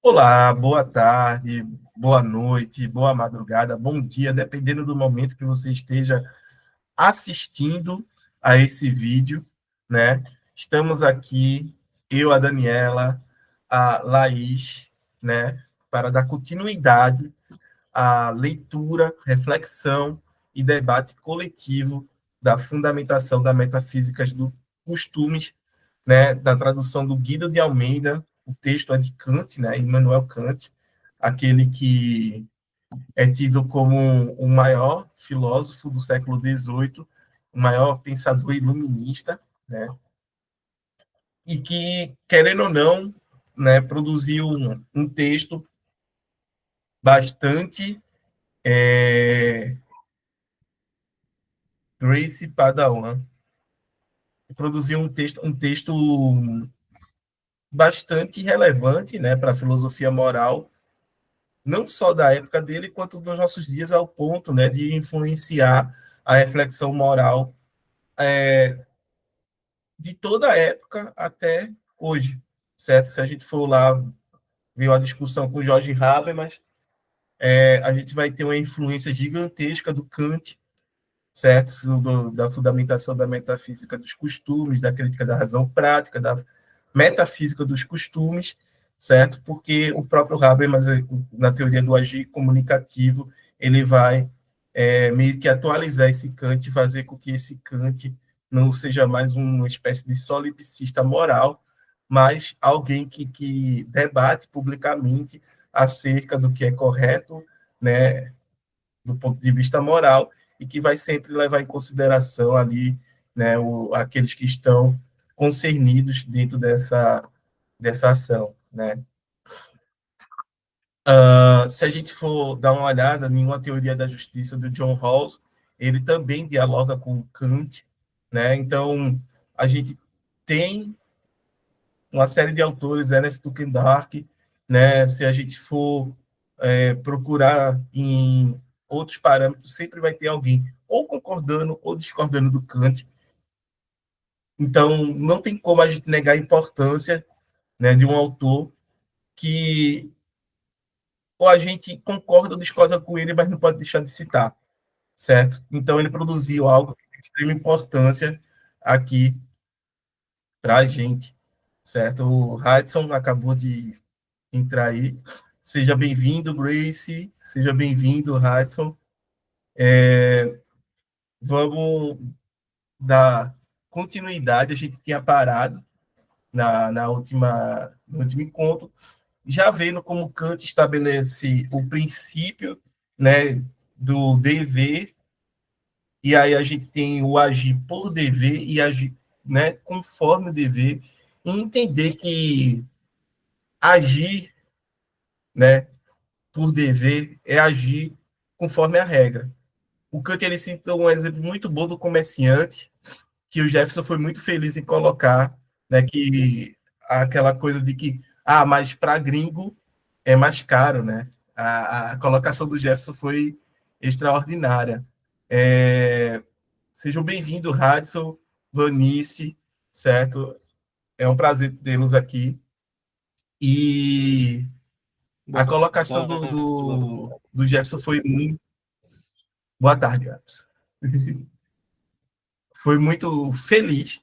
Olá, boa tarde, boa noite, boa madrugada, bom dia, dependendo do momento que você esteja assistindo a esse vídeo, né? Estamos aqui, eu, a Daniela, a Laís, né, para dar continuidade à leitura, reflexão e debate coletivo da fundamentação da metafísica dos costumes, né, da tradução do Guido de Almeida. O texto é de Kant, né, Immanuel Kant, aquele que é tido como o maior filósofo do século XVIII, o maior pensador iluminista, né, e que, querendo ou não, né, produziu um texto bastante Grace Padawan, produziu um texto bastante relevante, né, para a filosofia moral, não só da época dele, quanto dos nossos dias, ao ponto, né, de influenciar a reflexão moral de toda a época até hoje, certo? Se a gente for lá ver uma discussão com Jorge Habermas, a gente vai ter uma influência gigantesca do Kant, certo? Da fundamentação da metafísica dos costumes, da crítica da razão prática, da metafísica dos costumes, certo? Porque o próprio Habermas, na teoria do agir comunicativo, ele vai meio que atualizar esse Kant, fazer com que esse Kant não seja mais uma espécie de solipsista moral, mas alguém que debate publicamente acerca do que é correto, né, do ponto de vista moral, e que vai sempre levar em consideração ali, né, aqueles que estão concernidos dentro dessa ação, né? Se a gente for dar uma olhada em uma teoria da justiça do John Rawls, ele também dialoga com Kant, né? Então, a gente tem uma série de autores, Ernest Duyckendorf, né? Se a gente for procurar em outros parâmetros, sempre vai ter alguém ou concordando ou discordando do Kant. Então, não tem como a gente negar a importância, né, de um autor que ou a gente concorda ou discorda com ele, mas não pode deixar de citar, certo? Então, ele produziu algo de extrema importância aqui para a gente, certo? O Hudson acabou de entrar aí. Seja bem-vindo, Grace. Seja bem-vindo, Hudson. Vamos dar continuidade. A gente tinha parado no último encontro, já vendo como Kant estabelece o princípio, né, do dever, e aí a gente tem o agir por dever e agir, né, conforme o dever, e entender que agir, né, por dever é agir conforme a regra. O Kant ele cita um exemplo muito bom do comerciante, que o Jefferson foi muito feliz em colocar, né, que aquela coisa de que, mas para gringo é mais caro, né? A colocação do Jefferson foi extraordinária. Sejam bem-vindos, Hudson, Vanice, certo? É um prazer tê-los aqui. E a Boa colocação tarde, tudo bem? do Jefferson foi muito. Boa tarde, Jefferson. Foi muito feliz,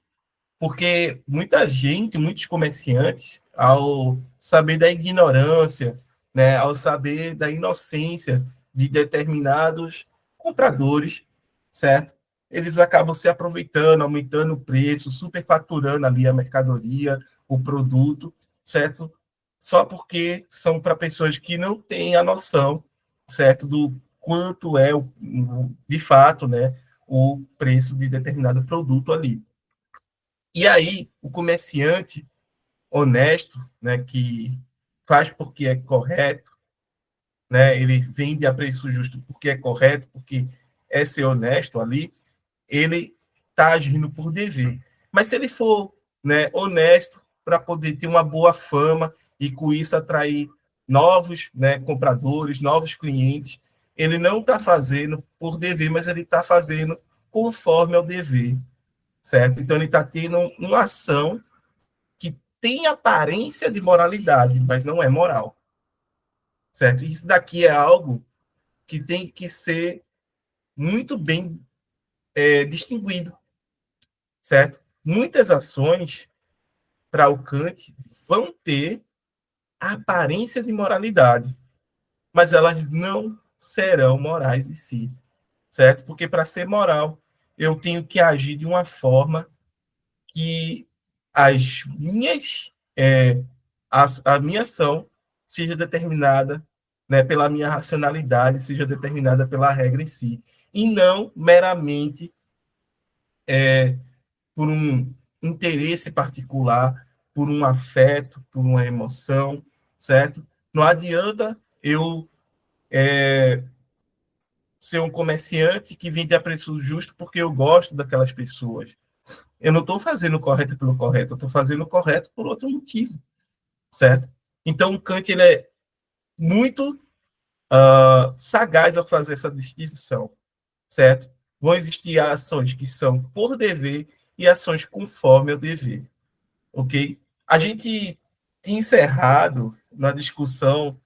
porque muita gente, muitos comerciantes, ao saber da ignorância, né, ao saber da inocência de determinados compradores, certo? Eles acabam se aproveitando, aumentando o preço, superfaturando ali a mercadoria, o produto, certo? Só porque são para pessoas que não têm a noção, certo, do quanto é, de fato, né, o preço de determinado produto ali. E aí, o comerciante honesto, né, que faz porque é correto, né, ele vende a preço justo porque é correto, porque é ser honesto ali, ele está agindo por dever. Mas se ele for, né, honesto para poder ter uma boa fama e com isso atrair novos, né, compradores, novos clientes, ele não está fazendo por dever, mas ele está fazendo conforme ao dever, certo? Então ele está tendo uma ação que tem aparência de moralidade, mas não é moral, certo? Isso daqui é algo que tem que ser muito bem distinguido, certo? Muitas ações para o Kant vão ter a aparência de moralidade, mas elas não serão morais em si, certo? Porque para ser moral, eu tenho que agir de uma forma que as minhas a minha ação seja determinada, né, pela minha racionalidade, seja determinada pela regra em si, e não meramente por um interesse particular, por um afeto, por uma emoção, certo? Não adianta eu ser um comerciante que vende a preço justo porque eu gosto daquelas pessoas. Eu não estou fazendo o correto pelo correto, eu estou fazendo o correto por outro motivo, certo? Então, o Kant ele é muito sagaz ao fazer essa distinção, certo? Vão existir ações que são por dever e ações conforme o dever, ok? A gente tinha encerrado na discussão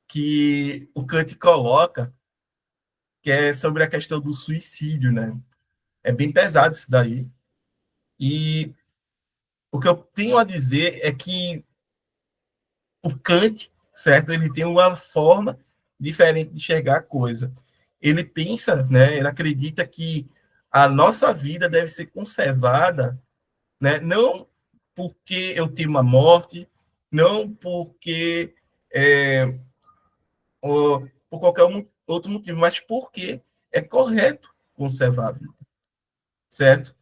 que o Kant coloca, que é sobre a questão do suicídio, né? É bem pesado isso daí. E o que eu tenho a dizer é que o Kant, certo? Ele tem uma forma diferente de enxergar a coisa. Ele pensa, né? Ele acredita que a nossa vida deve ser conservada, né? Não porque eu tenho uma morte, não porque ou por qualquer outro motivo, mas porque é correto conservar a vida, certo?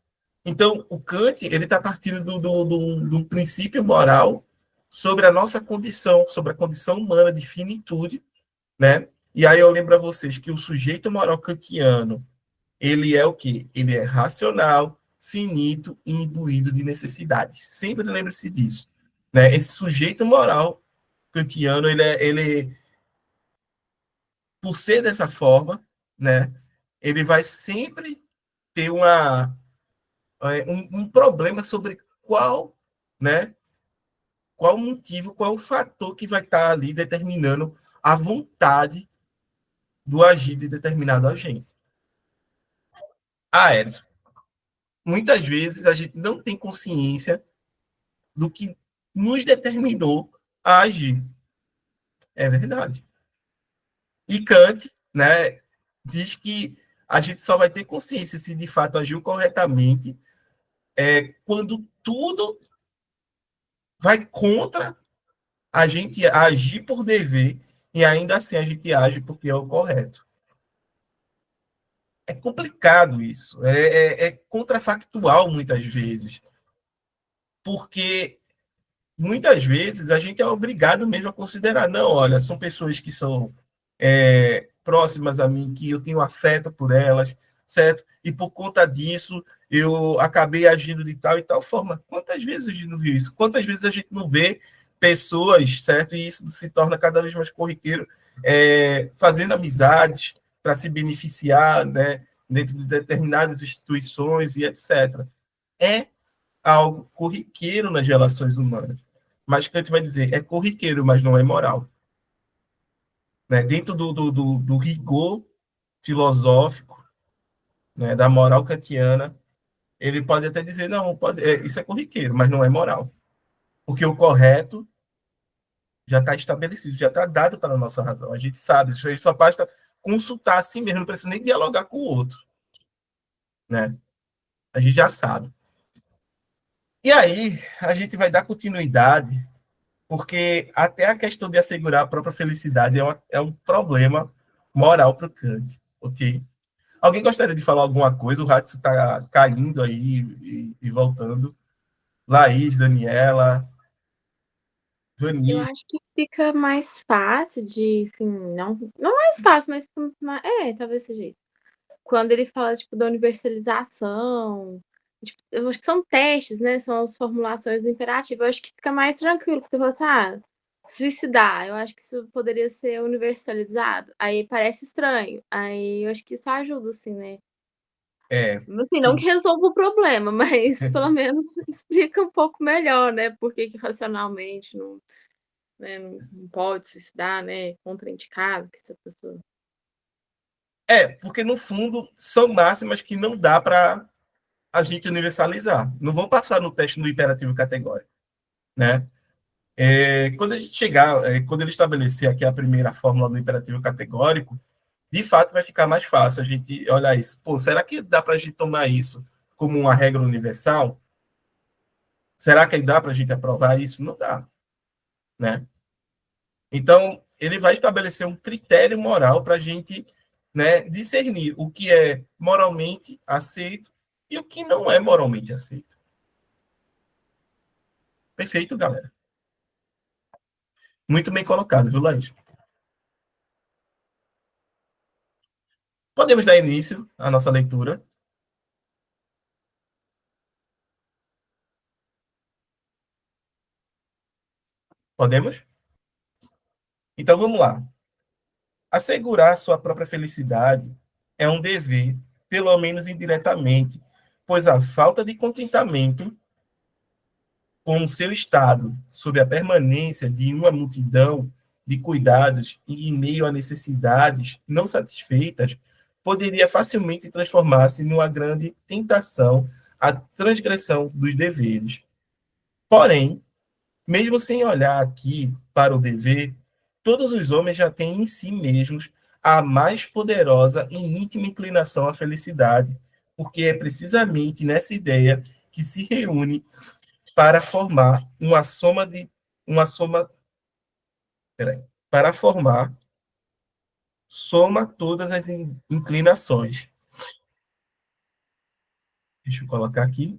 Então, o Kant ele está partindo do princípio moral sobre a nossa condição, sobre a condição humana de finitude, né? E aí eu lembro a vocês que o sujeito moral kantiano, ele é o quê? Ele é racional, finito e imbuído de necessidades. Sempre lembre-se disso, né? Esse sujeito moral kantiano, ele por ser dessa forma, né? Ele vai sempre ter um problema sobre né? Qual o motivo, qual o fator que vai estar ali determinando a vontade do agir de determinado agente. Ah, Edson, muitas vezes a gente não tem consciência do que nos determinou a agir. É verdade. E Kant, né, diz que a gente só vai ter consciência se de fato agiu corretamente quando tudo vai contra a gente agir por dever e ainda assim a gente age porque é o correto. É complicado isso, é contrafactual muitas vezes, porque muitas vezes a gente é obrigado mesmo a considerar, não, olha, são pessoas que são próximas a mim, que eu tenho afeto por elas, certo? E por conta disso eu acabei agindo de tal e tal forma. Quantas vezes a gente não viu isso? Quantas vezes a gente não vê pessoas, certo? E isso se torna cada vez mais corriqueiro, fazendo amizades para se beneficiar, né? Dentro de determinadas instituições e etc. É algo corriqueiro nas relações humanas. Mas Kant vai dizer, é corriqueiro, mas não é moral. Né? Dentro do rigor filosófico, né, da moral kantiana, ele pode até dizer, não, isso é corriqueiro, mas não é moral. Porque o correto já está estabelecido, já está dado para a nossa razão. A gente sabe, a gente só basta consultar a si mesmo, não precisa nem dialogar com o outro. Né? A gente já sabe. E aí, a gente vai dar continuidade, porque até a questão de assegurar a própria felicidade é um problema moral para o Kant, ok? Alguém gostaria de falar alguma coisa? O Ratsu está caindo aí e voltando. Laís, Daniela, Eu Vani. acho que fica mais fácil de, assim, não mais fácil, mas talvez seja isso. Quando ele fala, tipo, da universalização, tipo, eu acho que são testes, né? São as formulações do imperativo. Eu acho que fica mais tranquilo, que você fala assim, suicidar, eu acho que isso poderia ser universalizado. Aí parece estranho. Aí eu acho que isso ajuda, assim, né? Assim, não que Sim, resolva o problema, mas pelo menos explica um pouco melhor, né? Por que que racionalmente não. né, não pode suicidar, né, contraindicado, que essa pessoa Porque no fundo são máximas que não dá para a gente universalizar. Não vão passar no teste do imperativo categórico, né? Quando a gente chegar, quando ele estabelecer aqui a primeira fórmula do imperativo categórico, de fato vai ficar mais fácil a gente olhar isso. Pô, será que dá para a gente tomar isso como uma regra universal? Será que dá para a gente aprovar isso? Não dá, né? Então, ele vai estabelecer um critério moral para a gente, né, discernir o que é moralmente aceito e o que não é moralmente aceito. Perfeito, galera. Muito bem colocado, viu, Laís? Podemos dar início à nossa leitura? Podemos? Então vamos lá. Assegurar sua própria felicidade é um dever, pelo menos indiretamente, pois a falta de contentamento com o seu estado, sob a permanência de uma multidão de cuidados e em meio a necessidades não satisfeitas, poderia facilmente transformar-se numa grande tentação à transgressão dos deveres. Porém, mesmo sem olhar aqui para o dever, todos os homens já têm em si mesmos a mais poderosa e íntima inclinação à felicidade, porque é precisamente nessa ideia que se reúne para formar uma soma, peraí, para formar soma todas as inclinações. Deixa eu colocar aqui.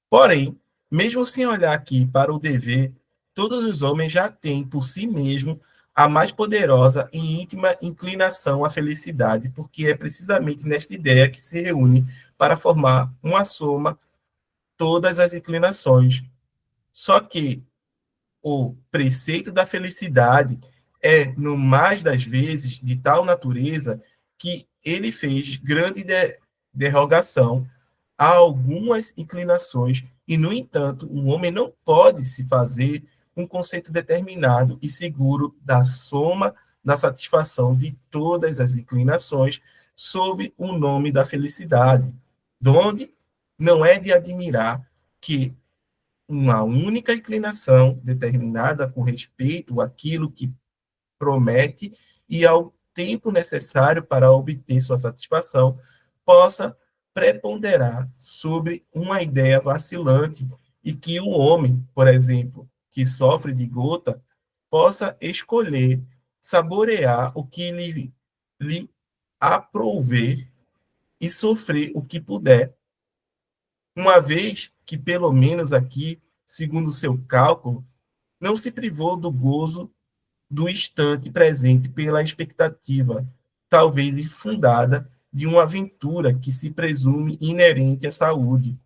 Porém, mesmo sem olhar aqui para o dever, todos os homens já têm por si mesmos a mais poderosa e íntima inclinação à felicidade, porque é precisamente nesta ideia que se reúne para formar uma soma todas as inclinações. Só que o preceito da felicidade é, no mais das vezes, de tal natureza que ele fez grande derrogação a algumas inclinações, e, no entanto, um homem não pode se fazer um conceito determinado e seguro da soma da satisfação de todas as inclinações sob o nome da felicidade, donde não é de admirar que uma única inclinação determinada com respeito àquilo que promete e ao tempo necessário para obter sua satisfação, possa preponderar sobre uma ideia vacilante e que o homem, por exemplo, que sofre de gota, possa escolher saborear o que lhe aprouver e sofrer o que puder, uma vez que, pelo menos aqui, segundo o seu cálculo, não se privou do gozo do instante presente pela expectativa, talvez infundada, de uma aventura que se presume inerente à saúde.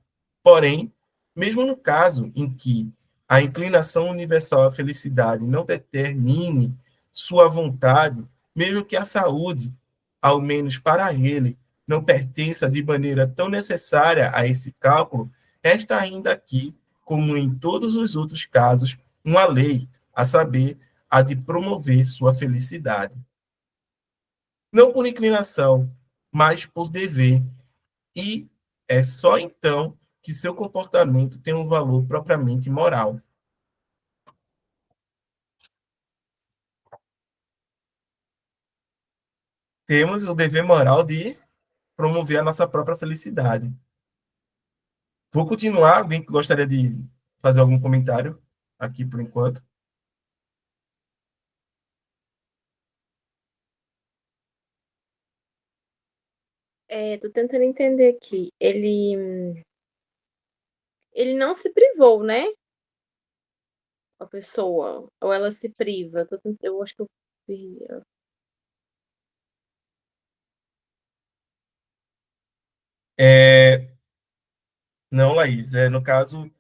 Porém, mesmo no caso em que a inclinação universal à felicidade não determine sua vontade, mesmo que a saúde, ao menos para ele, não pertença de maneira tão necessária a esse cálculo, resta ainda aqui, como em todos os outros casos, uma lei, a saber, a de promover sua felicidade. Não por inclinação, mas por dever, e é só então que seu comportamento tem um valor propriamente moral. Temos o dever moral de promover a nossa própria felicidade. Vou continuar. Alguém que gostaria de fazer algum comentário aqui por enquanto? tô tentando entender aqui. Ele não se privou, né? A pessoa, ou ela se priva. Eu acho que eu vi. É, não, Laís. No caso,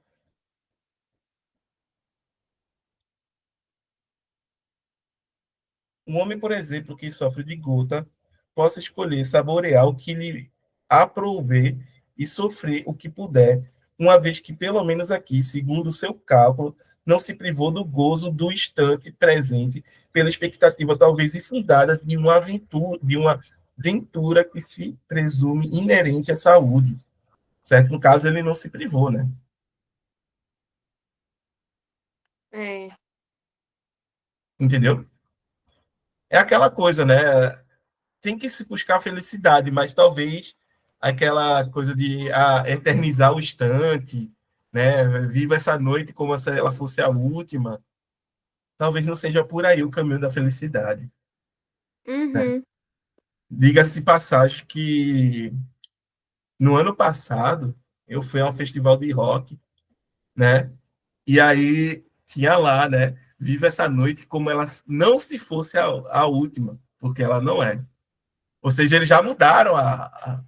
Um homem, por exemplo, que sofre de gota, possa escolher saborear o que lhe aprouver e sofrer o que puder, uma vez que, pelo menos aqui, segundo o seu cálculo, não se privou do gozo do instante presente, pela expectativa talvez infundada de uma ventura que se presume inerente à saúde. Certo? No caso, ele não se privou, né? É. Entendeu? É aquela coisa, né? Tem que se buscar a felicidade, mas talvez aquela coisa de eternizar o instante, né? Viva essa noite como se ela fosse a última. Talvez não seja por aí o caminho da felicidade, né? Uhum. Diga-se de passagem que no ano passado eu fui a um festival de rock, né? E aí tinha lá, né? Viva essa noite como ela não se fosse a última, porque ela não é. Ou seja, eles já mudaram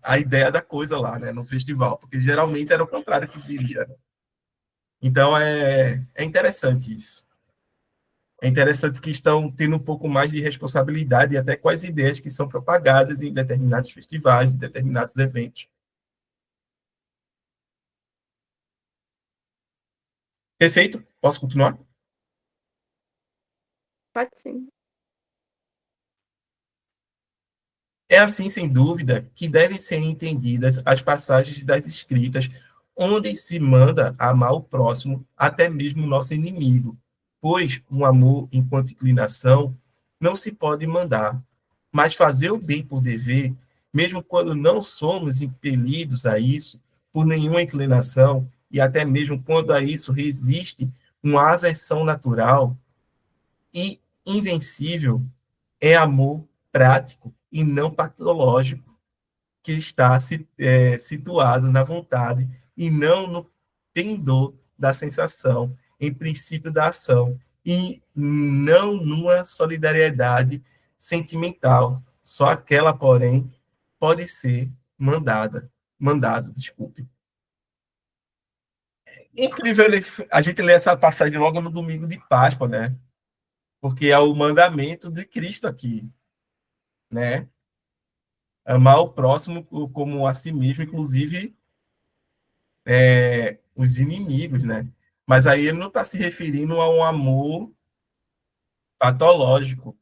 a ideia da coisa lá, né, no festival, porque geralmente era o contrário que diria. Né? Então é interessante isso. É interessante que estão tendo um pouco mais de responsabilidade até com as ideias que são propagadas em determinados festivais, em determinados eventos. Perfeito? Posso continuar? Pode sim. É assim, sem dúvida, que devem ser entendidas as passagens das Escritas, onde se manda amar o próximo, até mesmo o nosso inimigo, pois um amor enquanto inclinação não se pode mandar, mas fazer o bem por dever, mesmo quando não somos impelidos a isso por nenhuma inclinação, e até mesmo quando a isso resiste uma aversão natural e invencível, é amor prático e não patológico, que está situado na vontade e não no pendor da sensação, em princípio da ação, e não numa solidariedade sentimental. Só aquela, porém, pode ser mandado, desculpe. Incrível a gente ler essa passagem logo no domingo de Páscoa, né? Porque é o mandamento de Cristo aqui, né? Amar o próximo como a si mesmo, inclusive os inimigos, né? Mas aí ele não está se referindo a um amor patológico,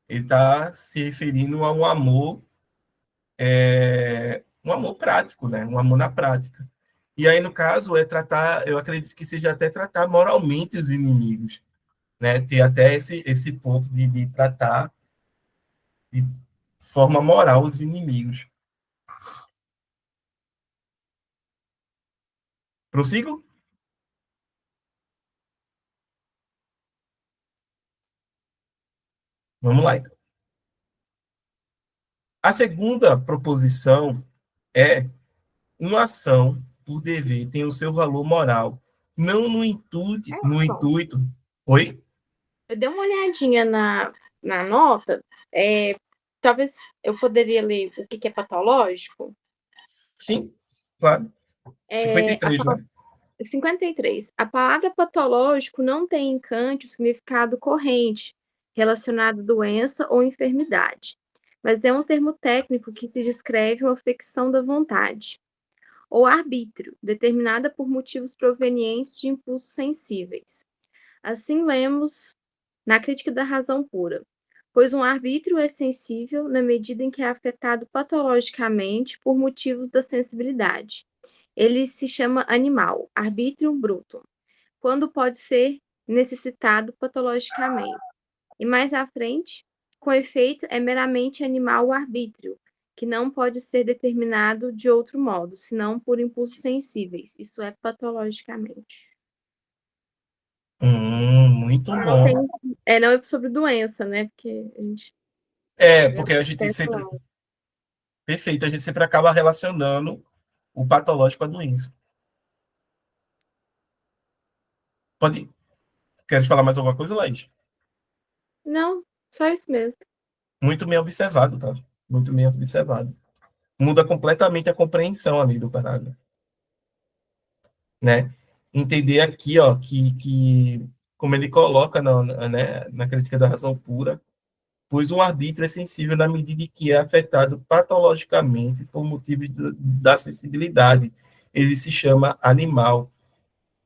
ele está se referindo a um amor prático, né? Um amor na prática. E aí, no caso, é tratar, eu acredito que seja até tratar moralmente os inimigos, né? Ter até esse ponto de tratar de forma moral os inimigos. Prossigo? Vamos lá, então. A segunda proposição é uma ação por dever tem o seu valor moral, não É no só. intuito. Oi? Eu dei uma olhadinha na nota. É, talvez eu poderia ler o que que é patológico. Sim, claro. É, 53, né? 53. A palavra patológico não tem em Kant o significado corrente, relacionado à doença ou enfermidade, mas é um termo técnico que se descreve uma afecção da vontade, ou arbítrio, determinada por motivos provenientes de impulsos sensíveis. Assim lemos na crítica da razão pura, pois um arbítrio é sensível na medida em que é afetado patologicamente por motivos da sensibilidade. Ele se chama animal, arbitrium brutum, quando pode ser necessitado patologicamente. E mais à frente, com efeito, é meramente animal o arbítrio, que não pode ser determinado de outro modo, senão por impulsos sensíveis, isso é patologicamente. Muito Não tem, bom. não é sobre doença, né? Porque a gente É, já porque a gente testa sempre, lá. perfeito, a gente sempre acaba relacionando o patológico à doença. Pode, queres falar mais alguma coisa, Laís? Não, só isso mesmo. Muito bem observado, tá? Muito bem observado. Muda completamente a compreensão ali do parágrafo, né? Entender aqui, ó, que como ele coloca na crítica da razão pura, pois um arbítrio é sensível na medida em que é afetado patologicamente por motivos da sensibilidade. Ele se chama animal,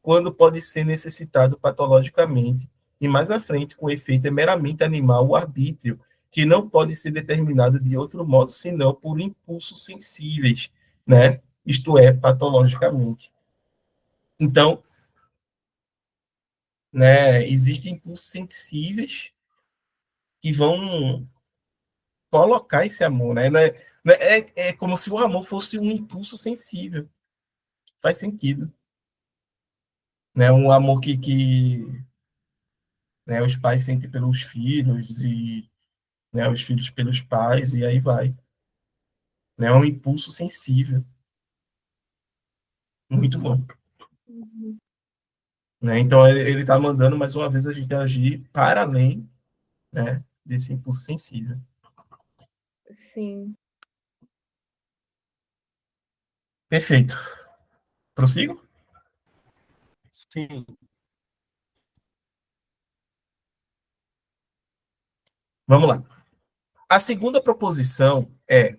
quando pode ser necessitado patologicamente. E mais à frente, com efeito, é meramente animal o arbítrio, que não pode ser determinado de outro modo senão por impulsos sensíveis, né? Isto é, patologicamente. Então, né, existem impulsos sensíveis que vão colocar esse amor, né? É como se o amor fosse um impulso sensível. Faz sentido, né? Um amor que né, os pais sentem pelos filhos e né, os filhos pelos pais e aí vai. Né? É um impulso sensível, muito bom. Uhum. Né? Então ele está mandando mais uma vez a gente agir para além, né, desse impulso sensível. Sim. Perfeito. Prossigo? Sim. Vamos lá. A segunda proposição é: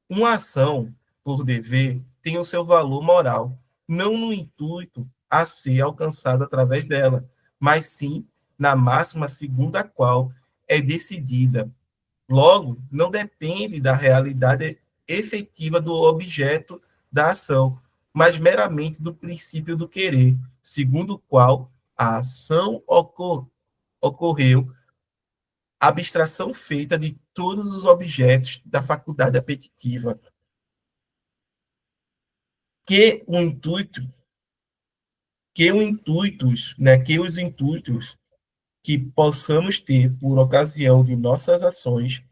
uma ação por dever tem o seu valor moral, não no intuito a ser alcançado através dela, mas sim na máxima segundo a qual é decidida. Logo, não depende da realidade efetiva do objeto da ação, mas meramente do princípio do querer, segundo o qual a ação ocorreu, abstração feita de todos os objetos da faculdade apetitiva, que o intuito, que os intuitos que possamos ter por ocasião de nossas ações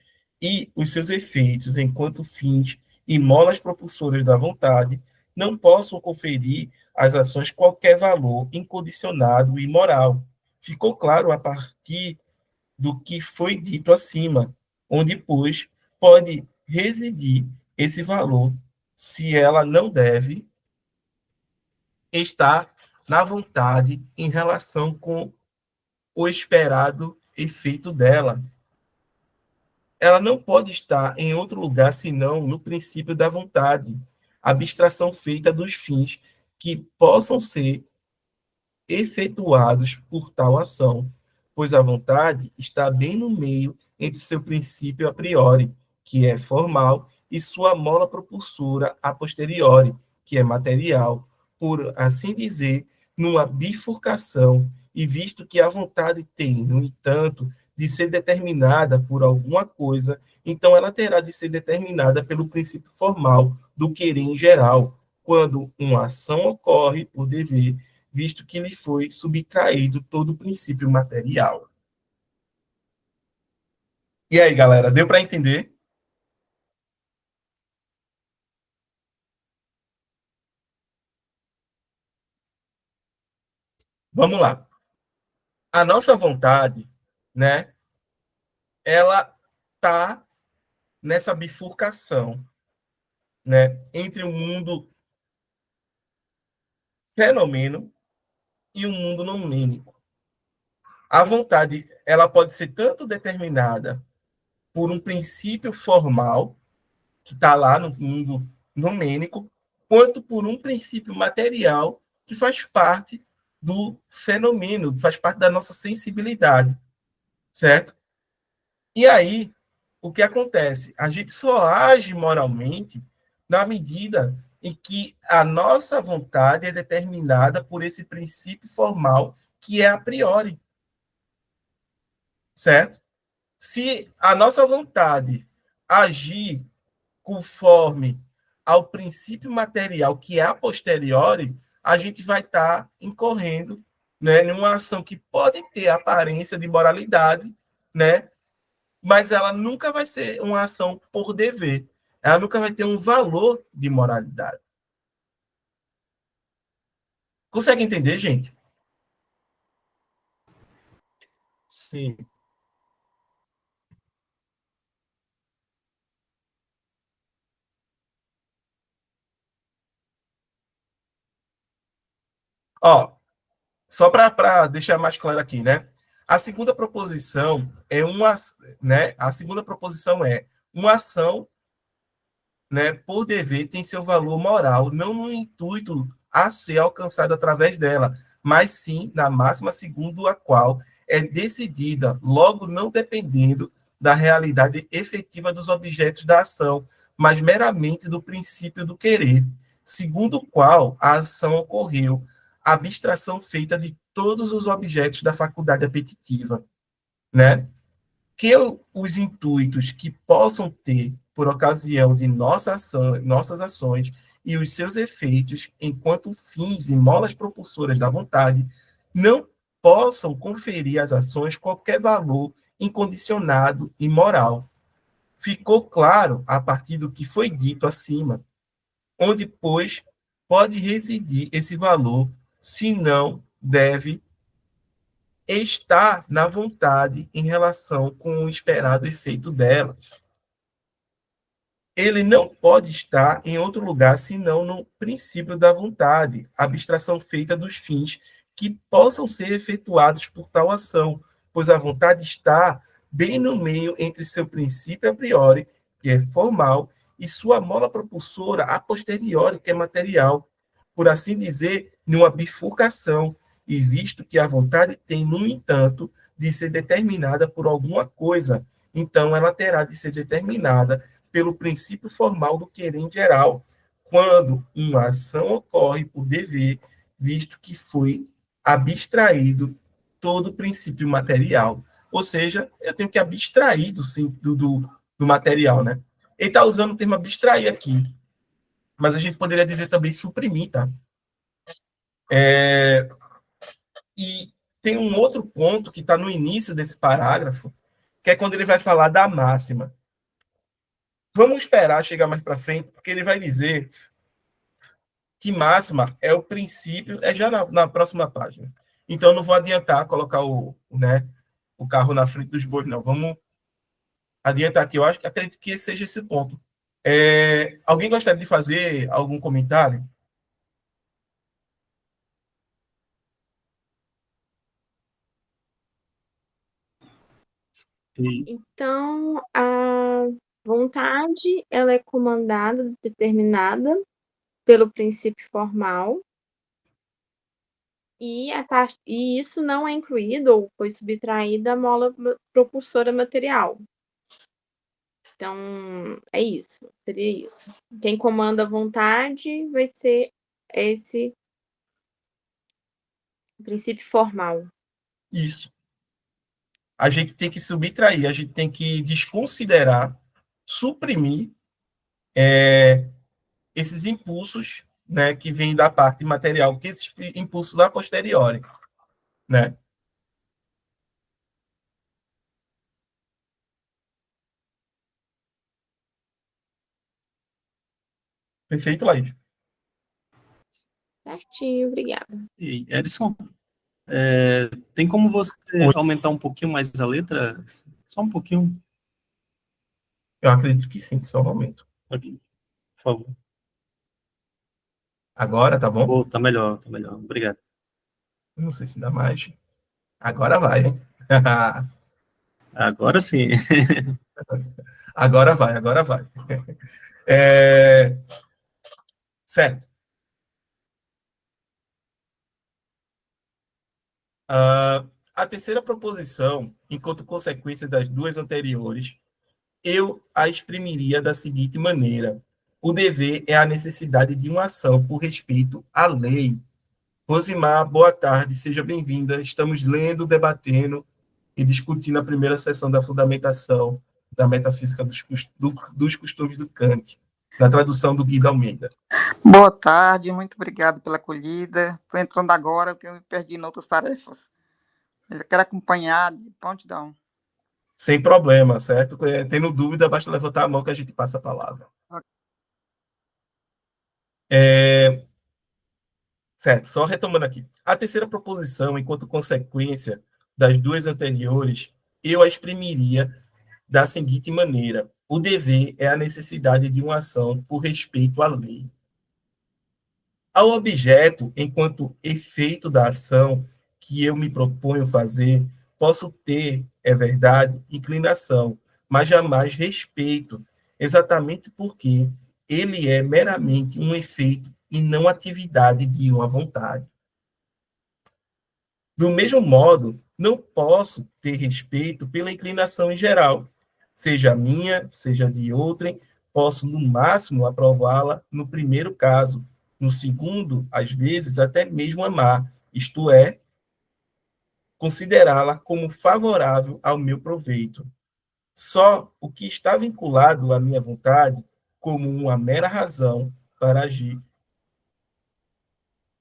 e os seus efeitos enquanto fins e molas propulsoras da vontade não possam conferir às ações qualquer valor incondicionado e moral. Ficou claro a partir do que foi dito acima, onde, pois, pode residir esse valor, se ela não deve estar na vontade em relação com o esperado efeito dela. Ela não pode estar em outro lugar senão no princípio da vontade, abstração feita dos fins que possam ser efetuados por tal ação, pois a vontade está bem no meio entre seu princípio a priori, que é formal, e sua mola propulsora a posteriori, que é material, por assim dizer, numa bifurcação, e visto que a vontade tem, no entanto, de ser determinada por alguma coisa, então ela terá de ser determinada pelo princípio formal do querer em geral, quando uma ação ocorre por dever, visto que lhe foi subtraído todo o princípio material. E aí, galera, deu para entender? Vamos lá. A nossa vontade, né, ela tá nessa bifurcação, né, entre o mundo fenomeno e o mundo numênico. A vontade, ela pode ser tanto determinada por um princípio formal, que está lá no mundo numênico, quanto por um princípio material que faz parte do fenômeno, faz parte da nossa sensibilidade, certo? E aí, o que acontece? A gente só age moralmente na medida em que a nossa vontade é determinada por esse princípio formal que é a priori, certo? Se a nossa vontade agir conforme ao princípio material que é a posteriori, a gente vai estar incorrendo, né, numa ação que pode ter aparência de moralidade, né, mas ela nunca vai ser uma ação por dever. Ela nunca vai ter um valor de moralidade. Consegue entender, gente? Sim. Ó, só para deixar mais claro aqui, né? A segunda proposição é a segunda proposição é uma ação, né, por dever tem seu valor moral, não no intuito a ser alcançado através dela, mas sim na máxima segundo a qual é decidida, logo não dependendo da realidade efetiva dos objetos da ação, mas meramente do princípio do querer, segundo o qual a ação ocorreu, a abstração feita de todos os objetos da faculdade apetitiva, né? Que os intuitos que possam ter por ocasião de nossas ações e os seus efeitos, enquanto fins e molas propulsoras da vontade, não possam conferir às ações qualquer valor incondicionado e moral. Ficou claro, a partir do que foi dito acima, onde, pois, pode residir esse valor, se não deve estar na vontade em relação com o esperado efeito delas. Ele não pode estar em outro lugar senão no princípio da vontade, abstração feita dos fins que possam ser efetuados por tal ação, pois a vontade está bem no meio entre seu princípio a priori, que é formal, e sua mola propulsora a posteriori, que é material, por assim dizer, numa bifurcação, e visto que a vontade tem, no entanto, de ser determinada por alguma coisa, então ela terá de ser determinada pelo princípio formal do querer em geral, quando uma ação ocorre por dever, visto que foi abstraído todo o princípio material. Ou seja, eu tenho que abstrair do material, né? Ele está usando o termo abstrair aqui, mas a gente poderia dizer também suprimir, tá? E tem um outro ponto que está no início desse parágrafo, que é quando ele vai falar da máxima. Vamos esperar chegar mais para frente, porque ele vai dizer que máxima é o princípio, é já na próxima página. Então, não vou adiantar colocar o carro na frente dos bois, não. Vamos adiantar aqui. Eu acredito que seja esse ponto. Alguém gostaria de fazer algum comentário? Então, a vontade, ela é comandada, determinada pelo princípio formal, e isso não é incluído ou foi subtraída a mola propulsora material. Então, é isso, seria isso. Quem comanda a vontade vai ser esse princípio formal. Isso. A gente tem que subtrair, a gente tem que desconsiderar, suprimir esses impulsos, né, que vêm da parte material, que esses impulsos a posteriori, né? Perfeito, Laís? Certinho, obrigada. E, Edson, tem como você Oi. aumentar um pouquinho mais a letra? Só um pouquinho? Eu acredito que sim, só um momento. Aqui, por favor. Agora, tá bom? Tá melhor, tá melhor. Obrigado. Não sei se dá mais. Agora vai, hein? Agora sim. Agora vai, agora vai. Certo. A terceira proposição, enquanto consequência das duas anteriores, eu a exprimiria da seguinte maneira: o dever é a necessidade de uma ação por respeito à lei. Rosimar, boa tarde, seja bem-vinda. Estamos lendo, debatendo e discutindo a primeira sessão da fundamentação da metafísica dos costumes do Kant, na tradução do Guido Almeida. Boa tarde, muito obrigado pela acolhida. Estou entrando agora porque eu me perdi em outras tarefas. Mas eu quero acompanhar de prontidão. Sem problema, certo? Tendo dúvida, basta levantar a mão que a gente passa a palavra. Certo, só retomando aqui. A terceira proposição, enquanto consequência das duas anteriores, eu a exprimiria da seguinte maneira: o dever é a necessidade de uma ação por respeito à lei. Ao objeto, enquanto efeito da ação que eu me proponho fazer, posso ter, é verdade, inclinação, mas jamais respeito, exatamente porque ele é meramente um efeito e não atividade de uma vontade. Do mesmo modo, não posso ter respeito pela inclinação em geral, seja minha, seja de outrem, posso, no máximo, aprová-la no primeiro caso, no segundo, às vezes, até mesmo amar, isto é, considerá-la como favorável ao meu proveito. Só o que está vinculado à minha vontade, como uma mera razão para agir.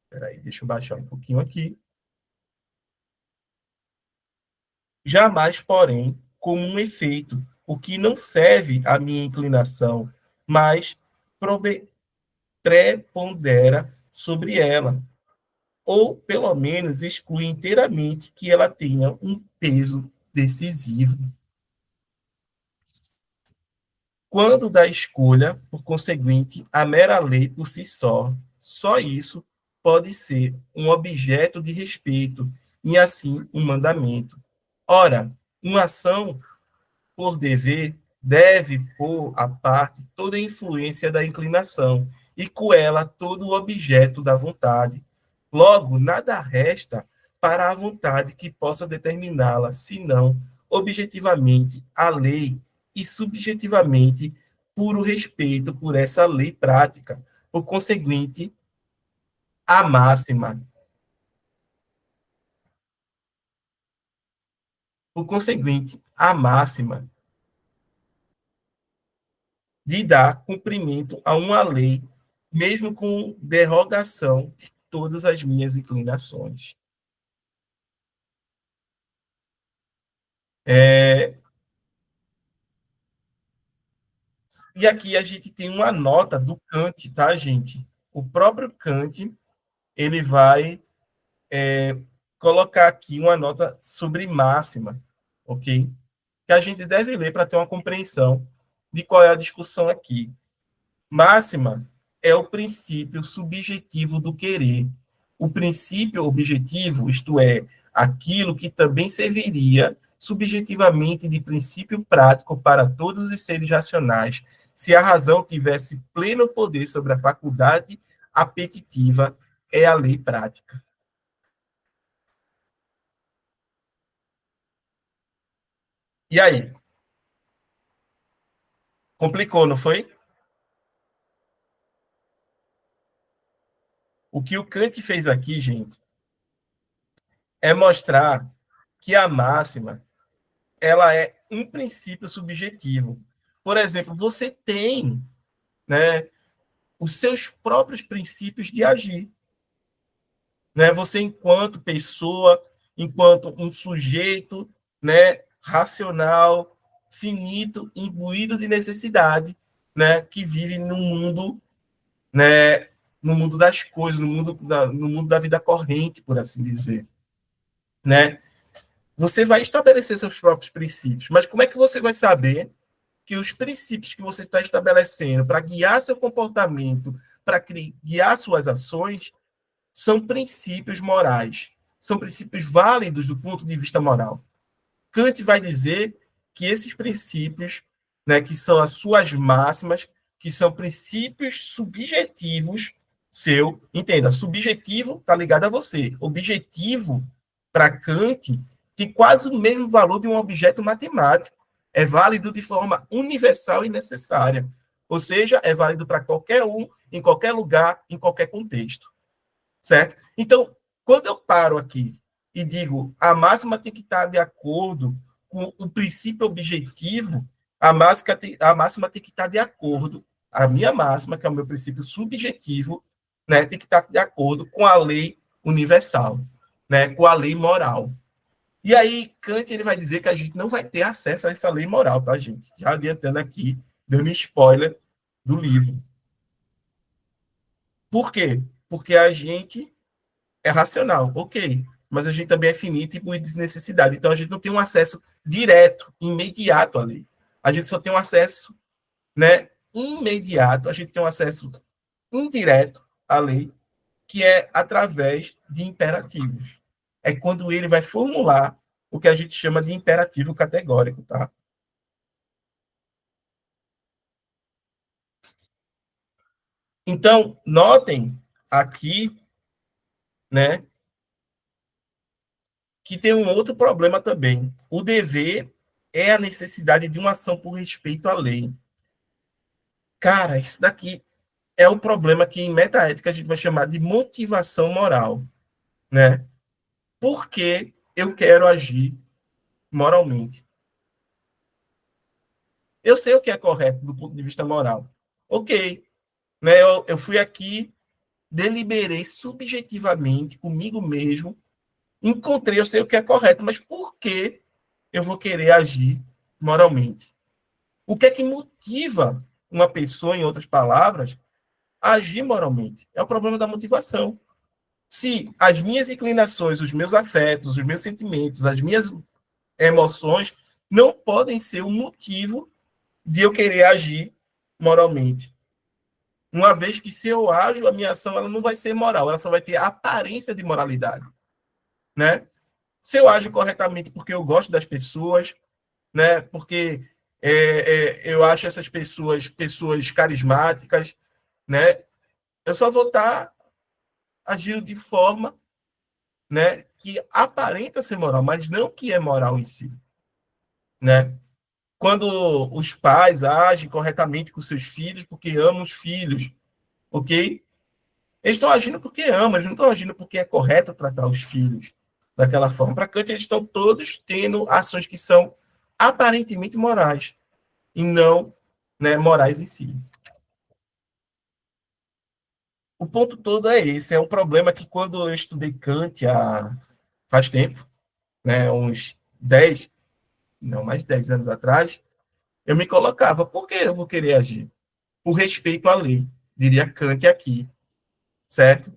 Espera aí, deixa eu baixar um pouquinho aqui. Jamais, porém, como um efeito, o que não serve à minha inclinação, mas prepondera sobre ela, ou pelo menos exclui inteiramente que ela tenha um peso decisivo. Quando da escolha, por conseguinte, a mera lei por si só isso pode ser um objeto de respeito e assim um mandamento. Ora, uma ação por dever, deve pôr à parte toda a influência da inclinação, e com ela todo o objeto da vontade. Logo, nada resta para a vontade que possa determiná-la, senão, objetivamente, a lei, e subjetivamente, puro respeito por essa lei prática. Por conseguinte, a máxima. Por conseguinte, a máxima de dar cumprimento a uma lei, mesmo com derrogação de todas as minhas inclinações. É, e aqui a gente tem uma nota do Kant, tá, gente? O próprio Kant, ele vai colocar aqui uma nota sobre máxima, ok? Que a gente deve ler para ter uma compreensão de qual é a discussão aqui. Máxima é o princípio subjetivo do querer. O princípio objetivo, isto é, aquilo que também serviria subjetivamente de princípio prático para todos os seres racionais, se a razão tivesse pleno poder sobre a faculdade apetitiva, é a lei prática. E aí? Complicou, não foi? O que o Kant fez aqui, gente, é mostrar que a máxima ela é um princípio subjetivo. Por exemplo, você tem, né, os seus próprios princípios de agir. Né? Você, enquanto pessoa, enquanto um sujeito, né, racional, finito, imbuído de necessidade, né, que vive no mundo, né, no mundo das coisas, no mundo da vida corrente, por assim dizer. Né? Você vai estabelecer seus próprios princípios, mas como é que você vai saber que os princípios que você está estabelecendo para guiar seu comportamento, para guiar suas ações, são princípios morais, são princípios válidos do ponto de vista moral? Kant vai dizer que esses princípios, né, que são as suas máximas, que são princípios subjetivos seu, entenda, subjetivo está ligado a você, objetivo para Kant tem quase o mesmo valor de um objeto matemático, é válido de forma universal e necessária, ou seja, é válido para qualquer um, em qualquer lugar, em qualquer contexto, certo? Então, quando eu paro aqui e digo a máxima tem que estar de acordo com o princípio objetivo, a máxima tem que estar de acordo, a minha máxima, que é o meu princípio subjetivo, né, tem que estar de acordo com a lei universal, né, com a lei moral. E aí, Kant ele vai dizer que a gente não vai ter acesso a essa lei moral, tá, gente? Já adiantando aqui, dando spoiler do livro. Por quê? Porque a gente é racional, ok, mas a gente também é finito e por desnecessidade. Então, a gente não tem um acesso direto, imediato à lei. A gente só tem um acesso, né, imediato, a gente tem um acesso indireto à lei, que é através de imperativos. É quando ele vai formular o que a gente chama de imperativo categórico, tá? Então, notem aqui, né, que tem um outro problema também. O dever é a necessidade de uma ação por respeito à lei. Cara, isso daqui é o problema que em metaética a gente vai chamar de motivação moral, né? Por que eu quero agir moralmente? Eu sei o que é correto do ponto de vista moral. Ok, né? Eu fui aqui, deliberei subjetivamente comigo mesmo, encontrei, eu sei o que é correto, mas por que eu vou querer agir moralmente? O que é que motiva uma pessoa, em outras palavras, a agir moralmente? É o problema da motivação. Se as minhas inclinações, os meus afetos, os meus sentimentos, as minhas emoções não podem ser o motivo de eu querer agir moralmente. Uma vez que se eu ajo, a minha ação ela não vai ser moral, ela só vai ter a aparência de moralidade, né? Se eu ajo corretamente porque eu gosto das pessoas, né? Porque eu acho essas pessoas carismáticas, né? Eu só vou estar agindo de forma, né, que aparenta ser moral, mas não que é moral em si, né? Quando os pais agem corretamente com seus filhos, porque amam os filhos, ok? Eles estão agindo porque amam, eles não estão agindo porque é correto tratar os filhos daquela forma. Para Kant, eles estão todos tendo ações que são aparentemente morais e não, né, morais em si. O ponto todo é esse, é um problema que quando eu estudei Kant faz tempo, né, uns 10, não, mais de 10 anos atrás, eu me colocava, por que eu vou querer agir? Por respeito à lei, diria Kant aqui, certo?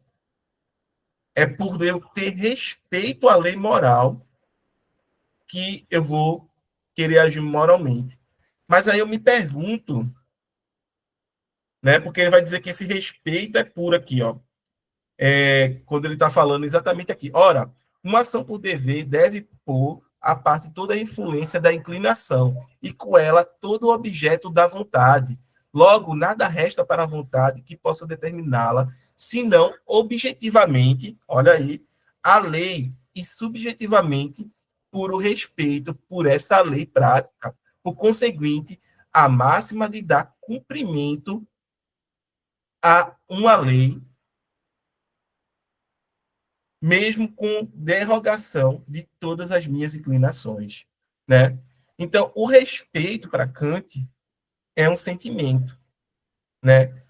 É por eu ter respeito à lei moral que eu vou querer agir moralmente. Mas aí eu me pergunto, né? Porque ele vai dizer que esse respeito é puro aqui, ó. Quando ele está falando exatamente aqui. Ora, uma ação por dever deve pôr à parte toda a influência da inclinação, e com ela todo o objeto da vontade. Logo, nada resta para a vontade que possa determiná-la, senão objetivamente, olha aí, a lei, e subjetivamente por o respeito por essa lei prática. Por conseguinte, a máxima de dar cumprimento a uma lei mesmo com derrogação de todas as minhas inclinações, né? Então, o respeito para Kant é um sentimento, né?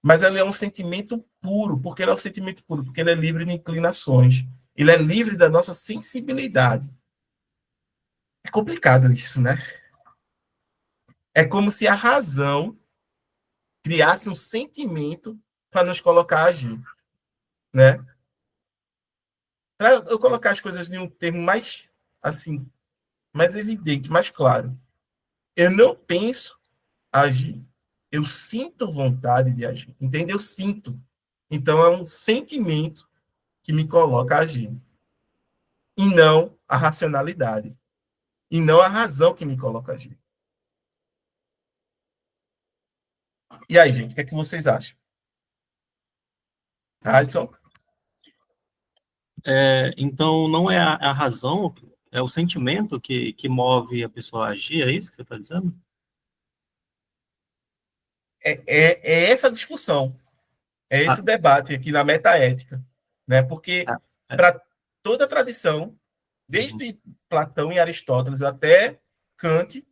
Mas ele é um sentimento puro. Por que ele é um sentimento puro? Porque ele é livre de inclinações. Ele é livre da nossa sensibilidade. É complicado isso, né? É como se a razão criasse um sentimento para nos colocar a agir, né? Para eu colocar as coisas em um termo mais, assim, mais evidente, mais claro. Eu não penso agir. Eu sinto vontade de agir. Entende? Eu sinto. Então, é um sentimento que me coloca a agir. E não a racionalidade. E não a razão que me coloca a agir. E aí, gente, o que é que vocês acham? Alisson? Então, não é a razão, é o sentimento que move a pessoa a agir, é isso que você está dizendo? É essa discussão. É esse Ah, o debate aqui na metaética. Né? Porque, ah, é. para toda a tradição, Uhum. desde Platão e Aristóteles até Kant,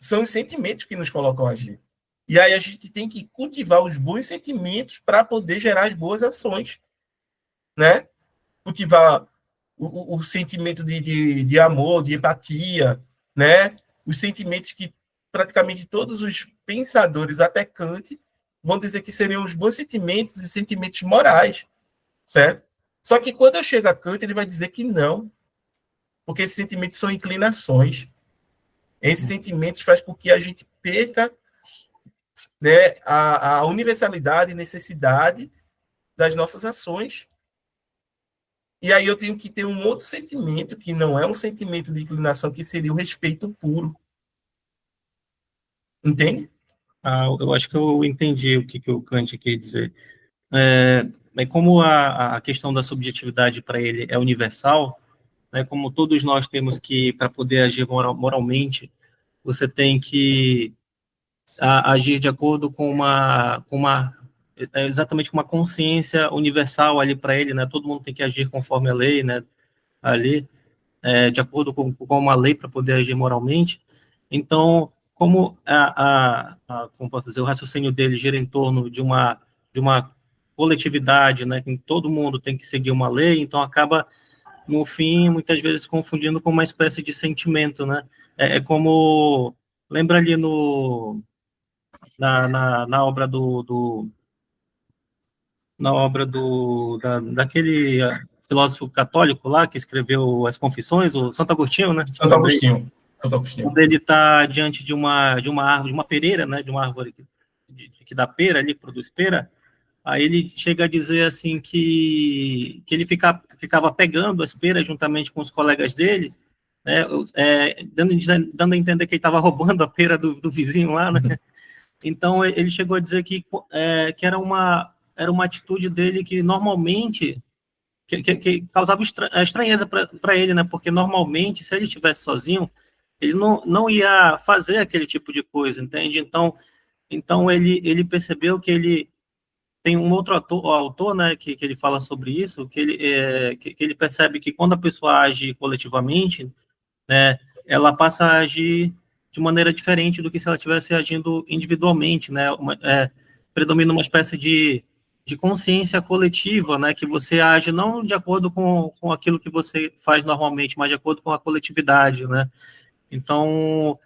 são os sentimentos que nos colocam a agir. E aí a gente tem que cultivar os bons sentimentos para poder gerar as boas ações, né? Cultivar o sentimento de amor, de empatia, né? Os sentimentos que praticamente todos os pensadores, até Kant, vão dizer que seriam os bons sentimentos e sentimentos morais, certo? Só que quando eu chego a Kant, ele vai dizer que não, porque esses sentimentos são inclinações. Esses sentimentos fazem com que a gente perca, né, a universalidade e necessidade das nossas ações. E aí eu tenho que ter um outro sentimento, que não é um sentimento de inclinação, que seria o respeito puro. Entende? Eu acho que eu entendi o que o Kant quer dizer. É como a questão da subjetividade para ele é universal, né, como todos nós temos que, para poder agir moralmente, você tem que agir de acordo com exatamente com uma consciência universal ali para ele, né? Todo mundo tem que agir conforme a lei, né? Ali, de acordo com uma lei para poder agir moralmente. Então, como como posso dizer, o raciocínio dele gira em torno de uma coletividade, né? Que todo mundo tem que seguir uma lei, então acaba no fim, muitas vezes confundindo com uma espécie de sentimento, né? Como lembra ali na obra daquele filósofo católico lá que escreveu as Confissões, o Santo Agostinho, né? Santo Agostinho. Santo Agostinho. Quando ele está diante de uma árvore, de uma pereira, né? De uma árvore que dá pera ali, produz pera. Aí ele chega a dizer assim que ele ficava pegando as peras juntamente com os colegas dele, né, dando a entender que ele estava roubando a pera do vizinho lá, né? Então ele chegou a dizer que era uma atitude dele que normalmente que causava estranheza para ele, né? Porque normalmente, se ele estivesse sozinho, ele não ia fazer aquele tipo de coisa, entende? Então ele percebeu que ele tem um outro autor, né, que ele fala sobre isso, que ele percebe que quando a pessoa age coletivamente, né, ela passa a agir de maneira diferente do que se ela estivesse agindo individualmente, né, predomina uma espécie de consciência coletiva, né, que você age não de acordo com aquilo que você faz normalmente, mas de acordo com a coletividade, né. Então,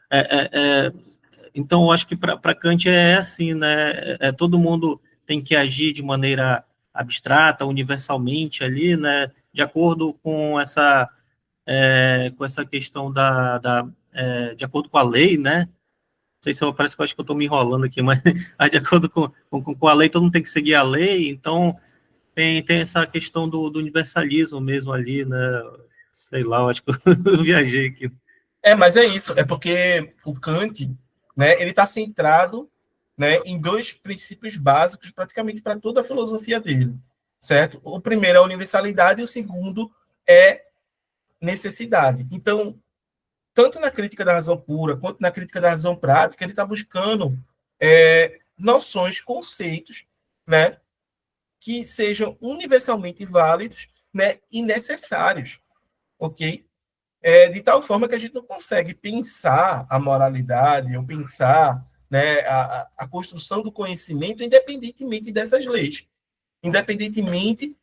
então eu acho que para Kant é assim, né, todo mundo tem que agir de maneira abstrata, universalmente ali, né, de acordo com essa questão de acordo com a lei, né, não sei se parece que eu acho que eu estou me enrolando aqui, mas de acordo com a lei, todo mundo tem que seguir a lei, então tem essa questão do universalismo mesmo ali, né, sei lá, eu acho que eu viajei aqui. Mas é isso, é porque o Kant, né, ele está centrado, né, em dois princípios básicos praticamente para toda a filosofia dele, certo? O primeiro é a universalidade e o segundo é necessidade. Então, tanto na crítica da razão pura quanto na crítica da razão prática, ele está buscando noções, conceitos, né, que sejam universalmente válidos, né, e necessários, ok? De tal forma que a gente não consegue pensar a moralidade ou pensar, né, a construção do conhecimento independentemente dessas leis, independentemente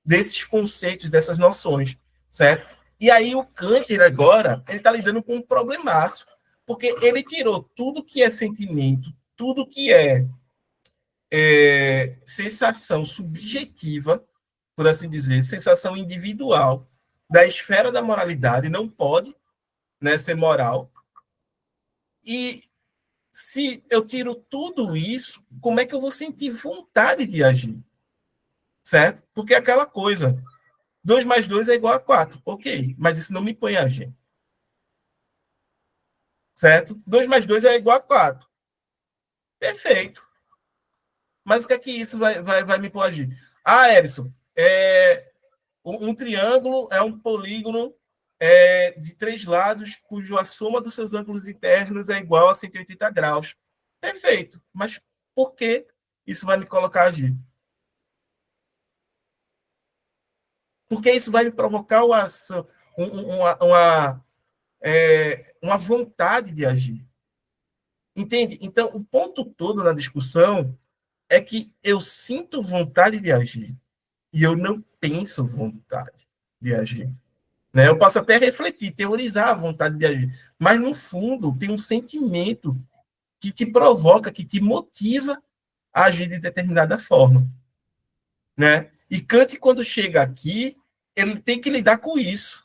desses conceitos, dessas noções, certo? E aí o Kant, agora, ele está lidando com um problemaço, porque ele tirou tudo que é sentimento, tudo que é sensação subjetiva, por assim dizer, sensação individual, da esfera da moralidade, não pode, né, ser moral. E se eu tiro tudo isso, como é que eu vou sentir vontade de agir? Certo? Porque é aquela coisa, 2 mais 2 é igual a 4. Ok, mas isso não me põe a agir. Certo? 2 mais 2 é igual a 4. Perfeito. Mas o que é que isso vai me pôr a agir? Edson, um triângulo é um polígono de 3 lados, cuja soma dos seus ângulos internos é igual a 180 graus. Perfeito. Mas por que isso vai me colocar a agir? Porque isso vai me provocar uma vontade de agir. Entende? Então, o ponto todo na discussão é que eu sinto vontade de agir e eu não penso vontade de agir. Né? Eu posso até refletir, teorizar a vontade de agir, mas no fundo tem um sentimento que te provoca, que te motiva a agir de determinada forma. Né? E Kant, quando chega aqui, ele tem que lidar com isso.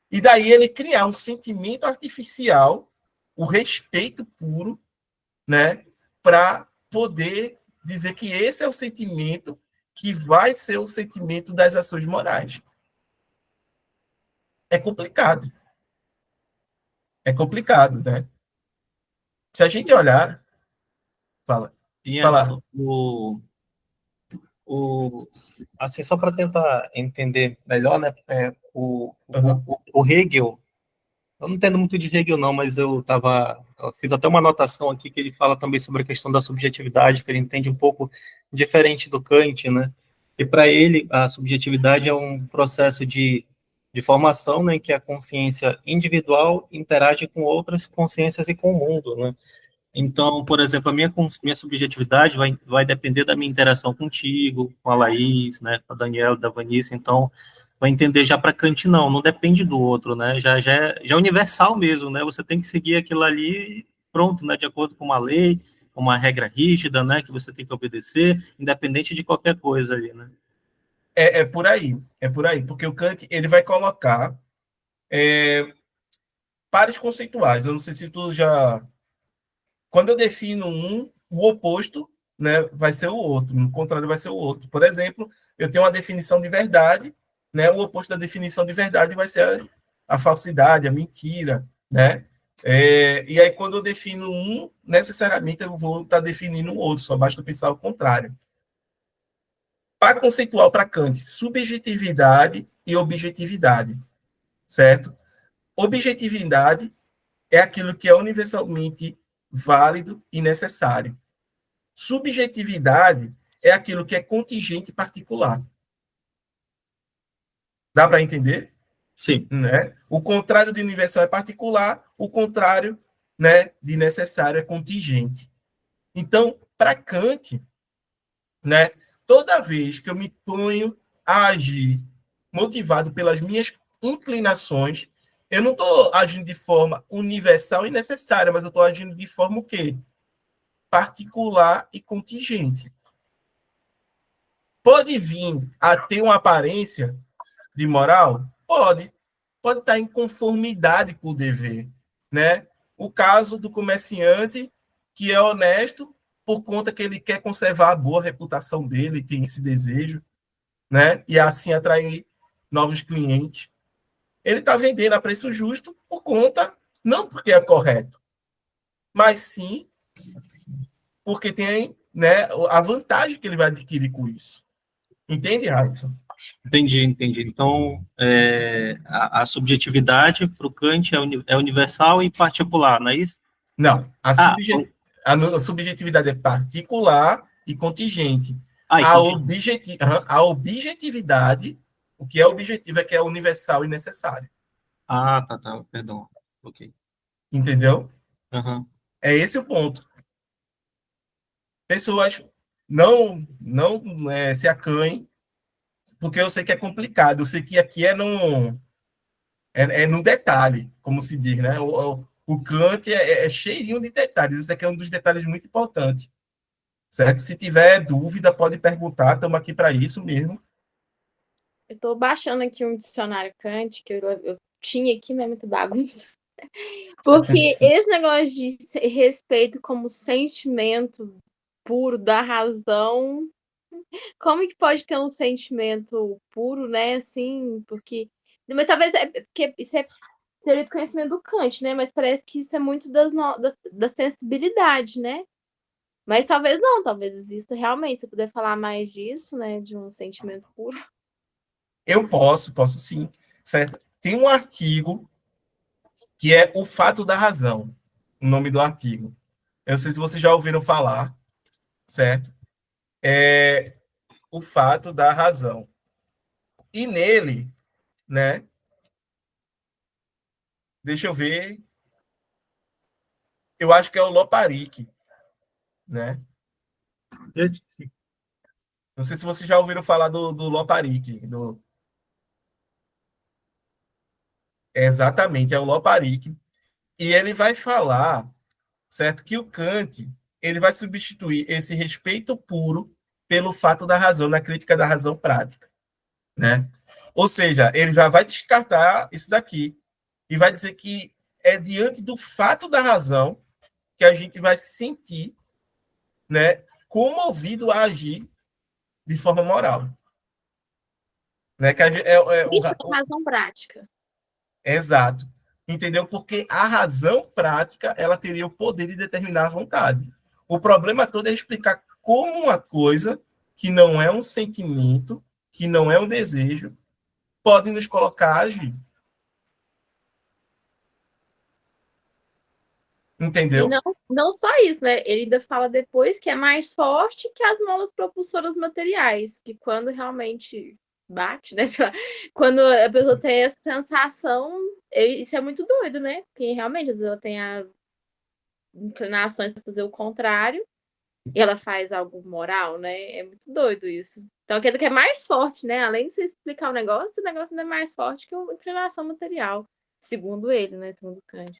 E daí ele criar um sentimento artificial, o respeito puro, né, para poder dizer que esse é o sentimento que vai ser o sentimento das ações morais. É complicado. É complicado, né? Se a gente olhar, fala, E fala, Anderson, assim, só para tentar entender melhor, né, uhum, o Hegel, eu não entendo muito de Hegel não, mas eu fiz até uma anotação aqui que ele fala também sobre a questão da subjetividade, que ele entende um pouco diferente do Kant, né, e para ele a subjetividade é um processo de formação, né, em que a consciência individual interage com outras consciências e com o mundo, né. Então, por exemplo, minha subjetividade vai depender da minha interação contigo, com a Laís, né, com a Daniela, da Vanessa. Então, vai entender já para Kant, não depende do outro, né? Já é universal mesmo, né? Você tem que seguir aquilo ali, pronto, né? De acordo com uma lei, uma regra rígida, né? Que você tem que obedecer, independente de qualquer coisa ali, né? é por aí, porque o Kant ele vai colocar pares conceituais. Eu não sei se tu já. Quando eu defino um, o oposto, né, vai ser o outro, o contrário vai ser o outro. Por exemplo, eu tenho uma definição de verdade, né, o oposto da definição de verdade vai ser a falsidade, a mentira, né? E aí, quando eu defino um, necessariamente eu vou estar definindo o outro, só basta pensar o contrário. Para conceitual para Kant, subjetividade e objetividade, certo? Objetividade é aquilo que é universalmente válido e necessário. Subjetividade é aquilo que é contingente e particular. Dá para entender? Sim, Né? O contrário de universal é particular, o contrário, né, de necessário é contingente. Então, para Kant, né, toda vez que eu me ponho a agir motivado pelas minhas inclinações, eu não estou agindo de forma universal e necessária, mas eu estou agindo de forma o quê? Particular e contingente. Pode vir a ter uma aparência de moral? Pode. Pode estar em conformidade com o dever, né? O caso do comerciante que é honesto por conta que ele quer conservar a boa reputação dele, tem esse desejo, né? E assim atrair novos clientes. Ele está vendendo a preço justo por conta, não porque é correto, mas sim porque tem, né, a vantagem que ele vai adquirir com isso. Entende, Raíssa? entendi. Então, a subjetividade para o Kant é universal e particular, não é isso? Não, Ah, a subjetividade é particular e contingente. e contingente. A objetividade, o que é objetivo é que é universal e necessário. Tá, perdão. Ok. Entendeu? Aham. É esse o ponto. Pessoas não se acanhem, porque eu sei que é complicado. Eu sei que aqui é no detalhe, como se diz, né? O Kant é cheirinho de detalhes. Esse aqui é um dos detalhes muito importantes. Certo? Se tiver dúvida, pode perguntar, estamos aqui para isso mesmo. Eu estou baixando aqui um dicionário Kant, que eu tinha aqui, mas é muito bagunça. Porque esse negócio de respeito como sentimento puro da razão, como que pode ter um sentimento puro, né? Assim, porque. Mas talvez porque isso é teoria do conhecimento do Kant, né? Mas parece que isso é muito da sensibilidade, né? Mas talvez não, talvez exista realmente. Se eu puder falar mais disso, né? De um sentimento puro. Eu posso sim, certo? Tem um artigo que é O Fato da Razão, o nome do artigo. Eu não sei se vocês já ouviram falar, certo? É O Fato da Razão. E nele, né? Deixa eu ver, eu acho que é o Loparic, né? Não sei se vocês já ouviram falar do Loparic. Exatamente, é o Loparic. E ele vai falar, certo, que o Kant ele vai substituir esse respeito puro pelo fato da razão, na crítica da razão prática, né? Ou seja, ele já vai descartar isso daqui e vai dizer que é diante do fato da razão que a gente vai se sentir, né, comovido a agir de forma moral, né? Que é Isso é razão prática. Exato. Entendeu? Porque a razão prática, ela teria o poder de determinar a vontade. O problema todo é explicar como uma coisa que não é um sentimento, que não é um desejo, pode nos colocar a agir. E Entendeu? não só isso, né? Ele ainda fala depois que é mais forte que as molas propulsoras materiais, que quando realmente bate, né? Quando a pessoa tem essa sensação, isso é muito doido, né? Porque realmente, às vezes ela tem as inclinações para fazer o contrário e ela faz algo moral, né? É muito doido isso. Então, quer dizer que é mais forte, né? Além de você explicar o negócio ainda é mais forte que a inclinação material, segundo ele, né? Segundo Kant.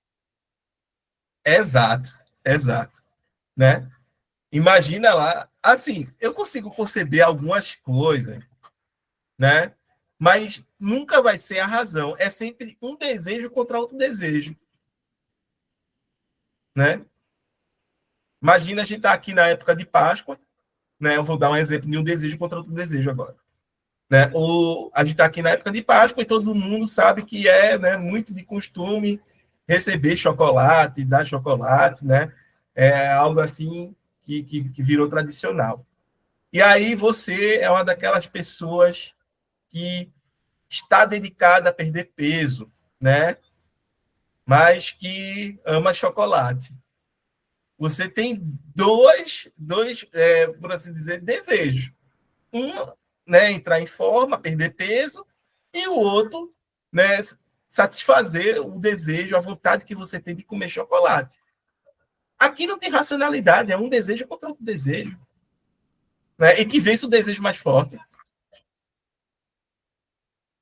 Exato, exato. Né? Imagina lá, assim, eu consigo conceber algumas coisas, né? Mas nunca vai ser a razão. É sempre um desejo contra outro desejo, né? Imagina a gente estar aqui na época de Páscoa, né? Eu vou dar um exemplo de um desejo contra outro desejo agora, né? Ou a gente está aqui na época de Páscoa e todo mundo sabe que é, né, muito de costume receber chocolate, dar chocolate, né? É algo assim que virou tradicional. E aí você é uma daquelas pessoas que está dedicada a perder peso, né? Mas que ama chocolate. Você tem por assim dizer, desejos. Um, né, entrar em forma, perder peso, e o outro, né, satisfazer o desejo, a vontade que você tem de comer chocolate. Aqui não tem racionalidade, é um desejo contra outro desejo. Né? E que vence o desejo mais forte.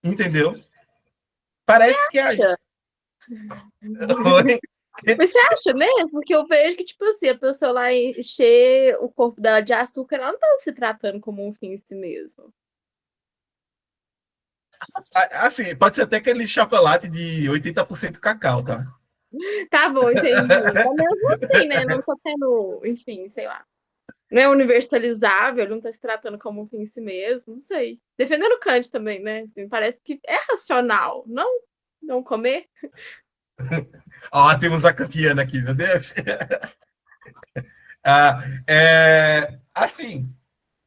Entendeu? Parece que a. Mas você acha mesmo? Que eu vejo que, tipo assim, a pessoa lá encher o corpo dela de açúcar, ela não tá se tratando como um fim em si mesmo. Assim, pode ser até aquele chocolate de 80% cacau, tá? Tá bom, entendi. Mas mesmo assim, né? Não tá tendo, enfim, sei lá. Não é universalizável, não tá se tratando como um fim em si mesmo, não sei. Defendendo Kant também, né? Assim, parece que é racional, não comer. Ó, temos a kantiana aqui, meu Deus. Assim,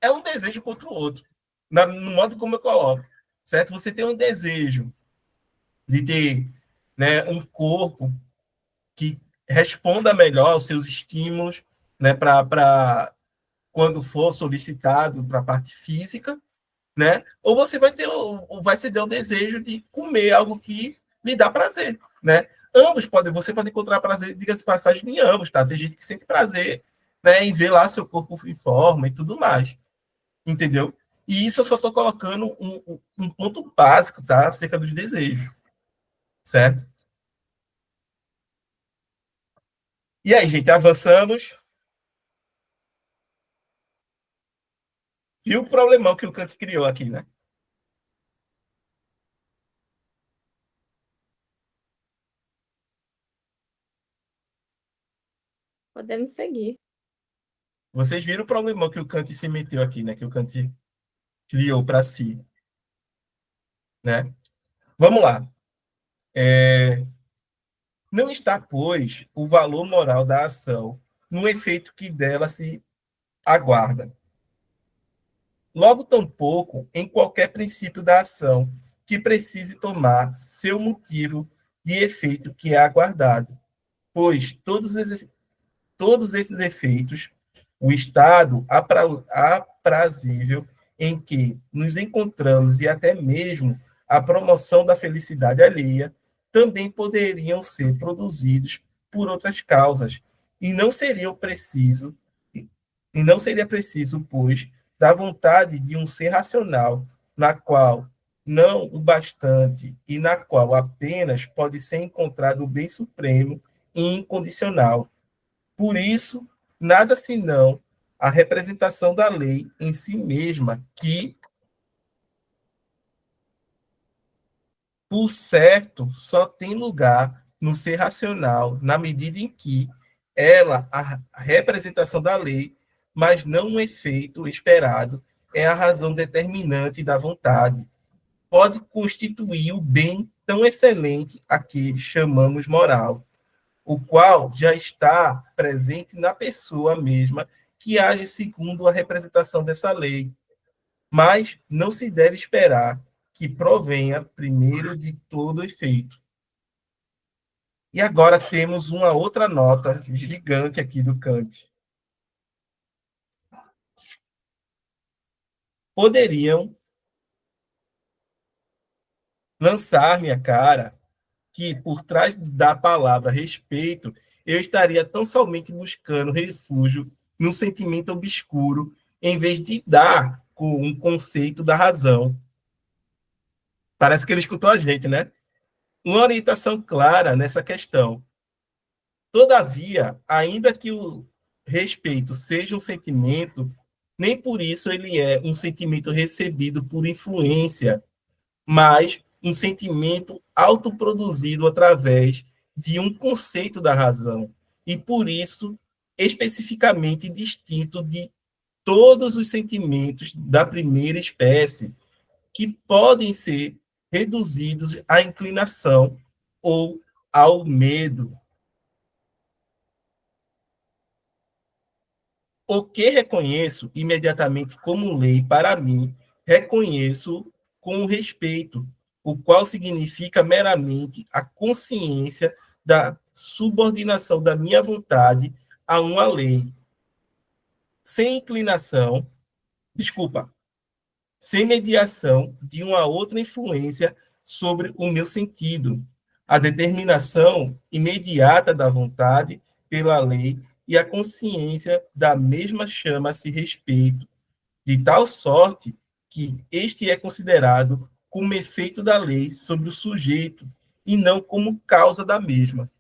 é um desejo contra o outro, no modo como eu coloco, certo? Você tem um desejo de ter, né, um corpo que responda melhor aos seus estímulos, né, para quando for solicitado para a parte física, né? Ou você vai ter o desejo de comer algo que lhe dá prazer, né? Você pode encontrar prazer, diga-se de passagem, em ambos, tá? Tem gente que sente prazer, né, em ver lá seu corpo em forma e tudo mais, entendeu? E isso eu só estou colocando um ponto básico, tá? Acerca dos desejos, certo? E aí, gente, avançamos. E o problemão que o Kant criou aqui, né? Podemos seguir. Vocês viram o problemão que o Kant se meteu aqui, né? Que o Kant criou para si, né? Vamos lá. Não está, pois, o valor moral da ação no efeito que dela se aguarda. Logo, tampouco em qualquer princípio da ação que precise tomar seu motivo de efeito que é aguardado, pois todos esses efeitos, o estado aprazível em que nos encontramos e até mesmo a promoção da felicidade alheia, também poderiam ser produzidos por outras causas, e não seriam preciso, e não seria preciso, pois, da vontade de um ser racional, na qual não o bastante e na qual apenas pode ser encontrado o bem supremo e incondicional. Por isso, nada senão a representação da lei em si mesma, que, por certo, só tem lugar no ser racional, na medida em que ela, a representação da lei, mas não um efeito esperado, é a razão determinante da vontade. Pode constituir o bem tão excelente a que chamamos moral, o qual já está presente na pessoa mesma que age segundo a representação dessa lei, mas não se deve esperar que provenha primeiro de todo efeito. E agora temos uma outra nota gigante aqui do Kant. Poderiam lançar-me a cara que, por trás da palavra respeito, eu estaria tão somente buscando refúgio num sentimento obscuro, em vez de dar com um conceito da razão. Parece que ele escutou a gente, né? Uma orientação clara nessa questão. Todavia, ainda que o respeito seja um sentimento, nem por isso ele é um sentimento recebido por influência, mas um sentimento autoproduzido através de um conceito da razão, e por isso especificamente distinto de todos os sentimentos da primeira espécie, que podem ser reduzidos à inclinação ou ao medo. O que reconheço imediatamente como lei para mim, reconheço com respeito, o qual significa meramente a consciência da subordinação da minha vontade a uma lei, sem inclinação, desculpa, sem mediação de uma outra influência sobre o meu sentido. A determinação imediata da vontade pela lei e a consciência da mesma chama-se respeito, de tal sorte que este é considerado como efeito da lei sobre o sujeito e não como causa da mesma.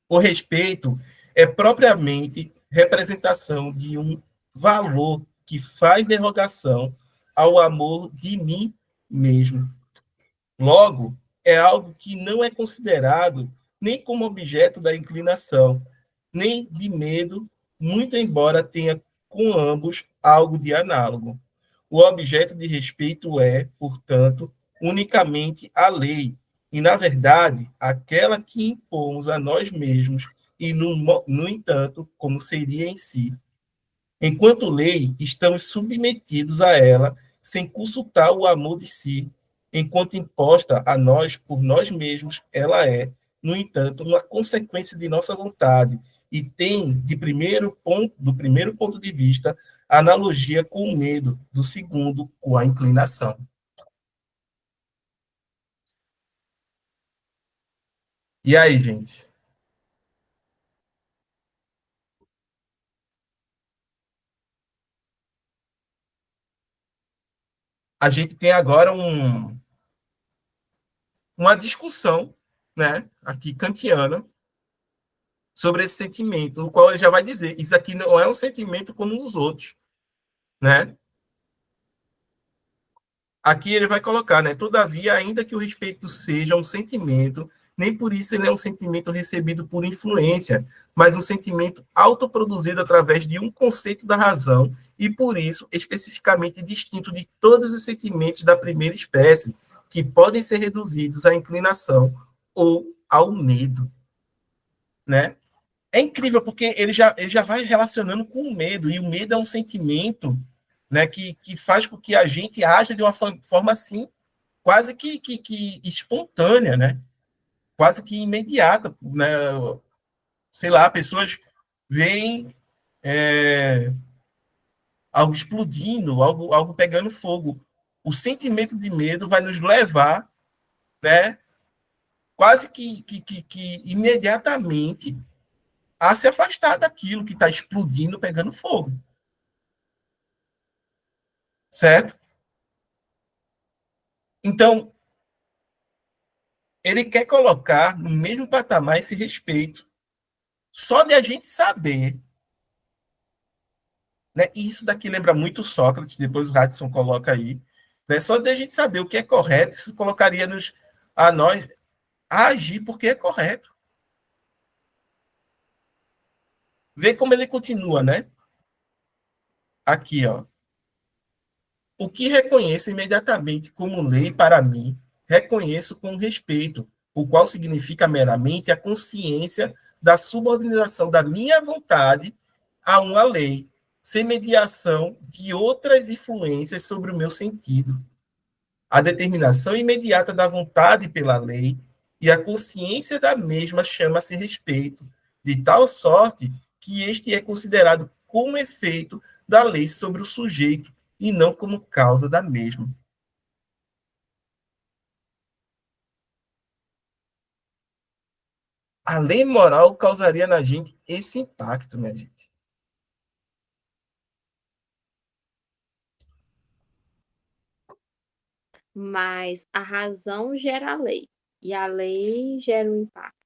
O respeito é propriamente representação de um valor que faz derrogação ao amor de mim mesmo. Logo, é algo que não é considerado nem como objeto da inclinação, nem de medo, muito embora tenha com ambos algo de análogo. O objeto de respeito é, portanto, unicamente a lei, e, na verdade, aquela que impomos a nós mesmos, e, no entanto, como seria em si. Enquanto lei, estamos submetidos a ela, sem consultar o amor de si, enquanto imposta a nós por nós mesmos, ela é, no entanto, uma consequência de nossa vontade, e tem, do primeiro ponto de vista, analogia com o medo, do segundo, com a inclinação. E aí, gente? A gente tem agora uma discussão, né, aqui kantiana, sobre esse sentimento, o qual ele já vai dizer, isso aqui não é um sentimento como os outros, né? Aqui ele vai colocar, né? Todavia, ainda que o respeito seja um sentimento, nem por isso ele é um sentimento recebido por influência, mas um sentimento autoproduzido através de um conceito da razão, e por isso especificamente distinto de todos os sentimentos da primeira espécie, que podem ser reduzidos à inclinação ou ao medo, né? É incrível porque ele já vai relacionando com o medo, e o medo é um sentimento, né, que faz com que a gente aja de uma forma assim, quase que espontânea, né? Quase que imediata, né? Sei lá, pessoas veem algo explodindo, algo pegando fogo. O sentimento de medo vai nos levar, né, quase que imediatamente a se afastar daquilo que está explodindo, pegando fogo. Certo? Então, ele quer colocar no mesmo patamar esse respeito. Só de a gente saber, né? E isso daqui lembra muito Sócrates, depois o Hudson coloca aí. Né? Só de a gente saber o que é correto, isso colocaria a nós a agir porque é correto. Vê como ele continua, né? Aqui, ó. O que reconheço imediatamente como lei para mim, reconheço com respeito, o qual significa meramente a consciência da subordinação da minha vontade a uma lei, sem mediação de outras influências sobre o meu sentido. A determinação imediata da vontade pela lei e a consciência da mesma chama-se respeito, de tal sorte que este é considerado como efeito da lei sobre o sujeito e não como causa da mesma. A lei moral causaria na gente esse impacto, minha gente. Mas a razão gera a lei. E a lei gera o impacto.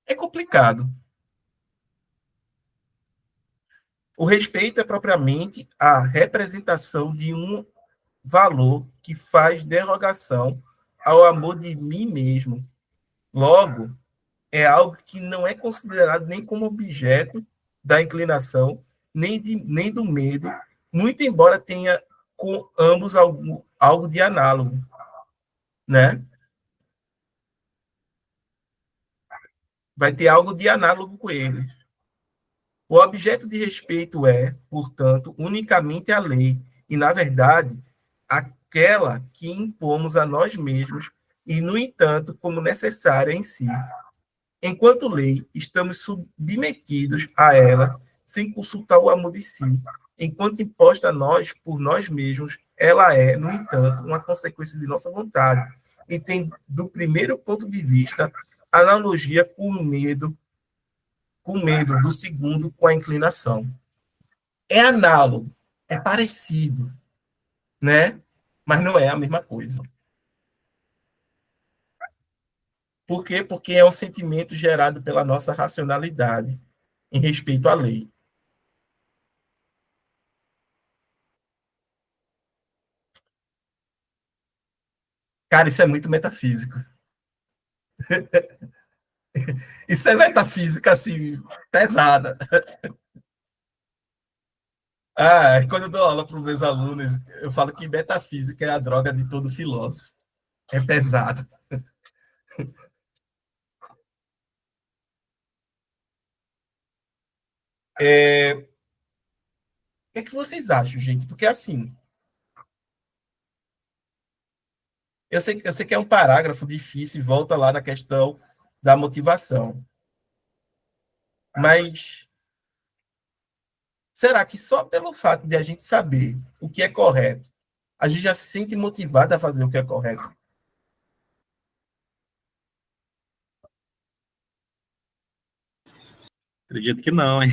É complicado. O respeito é propriamente a representação de um valor que faz derrogação ao amor de mim mesmo. Logo, é algo que não é considerado nem como objeto da inclinação, nem do medo, muito embora tenha com ambos algo de análogo, né? Vai ter algo de análogo com ele. O objeto de respeito é, portanto, unicamente a lei, e, na verdade, aquela que impomos a nós mesmos e, no entanto, como necessária em si. Enquanto lei, estamos submetidos a ela sem consultar o amor de si. Enquanto imposta a nós por nós mesmos, ela é, no entanto, uma consequência de nossa vontade. E tem, do primeiro ponto de vista, analogia com o medo, do segundo com a inclinação. É análogo, é parecido, né? Mas não é a mesma coisa. Por quê? Porque é um sentimento gerado pela nossa racionalidade em respeito à lei. Cara, isso é muito metafísico. Isso é metafísica, assim, pesada. Quando eu dou aula para os meus alunos, eu falo que metafísica é a droga de todo filósofo. É pesada. O que é que vocês acham, gente? Porque, assim, eu sei que é um parágrafo difícil e volta lá na questão da motivação. Mas será que só pelo fato de a gente saber o que é correto, a gente já se sente motivado a fazer o que é correto? Acredito que não, hein?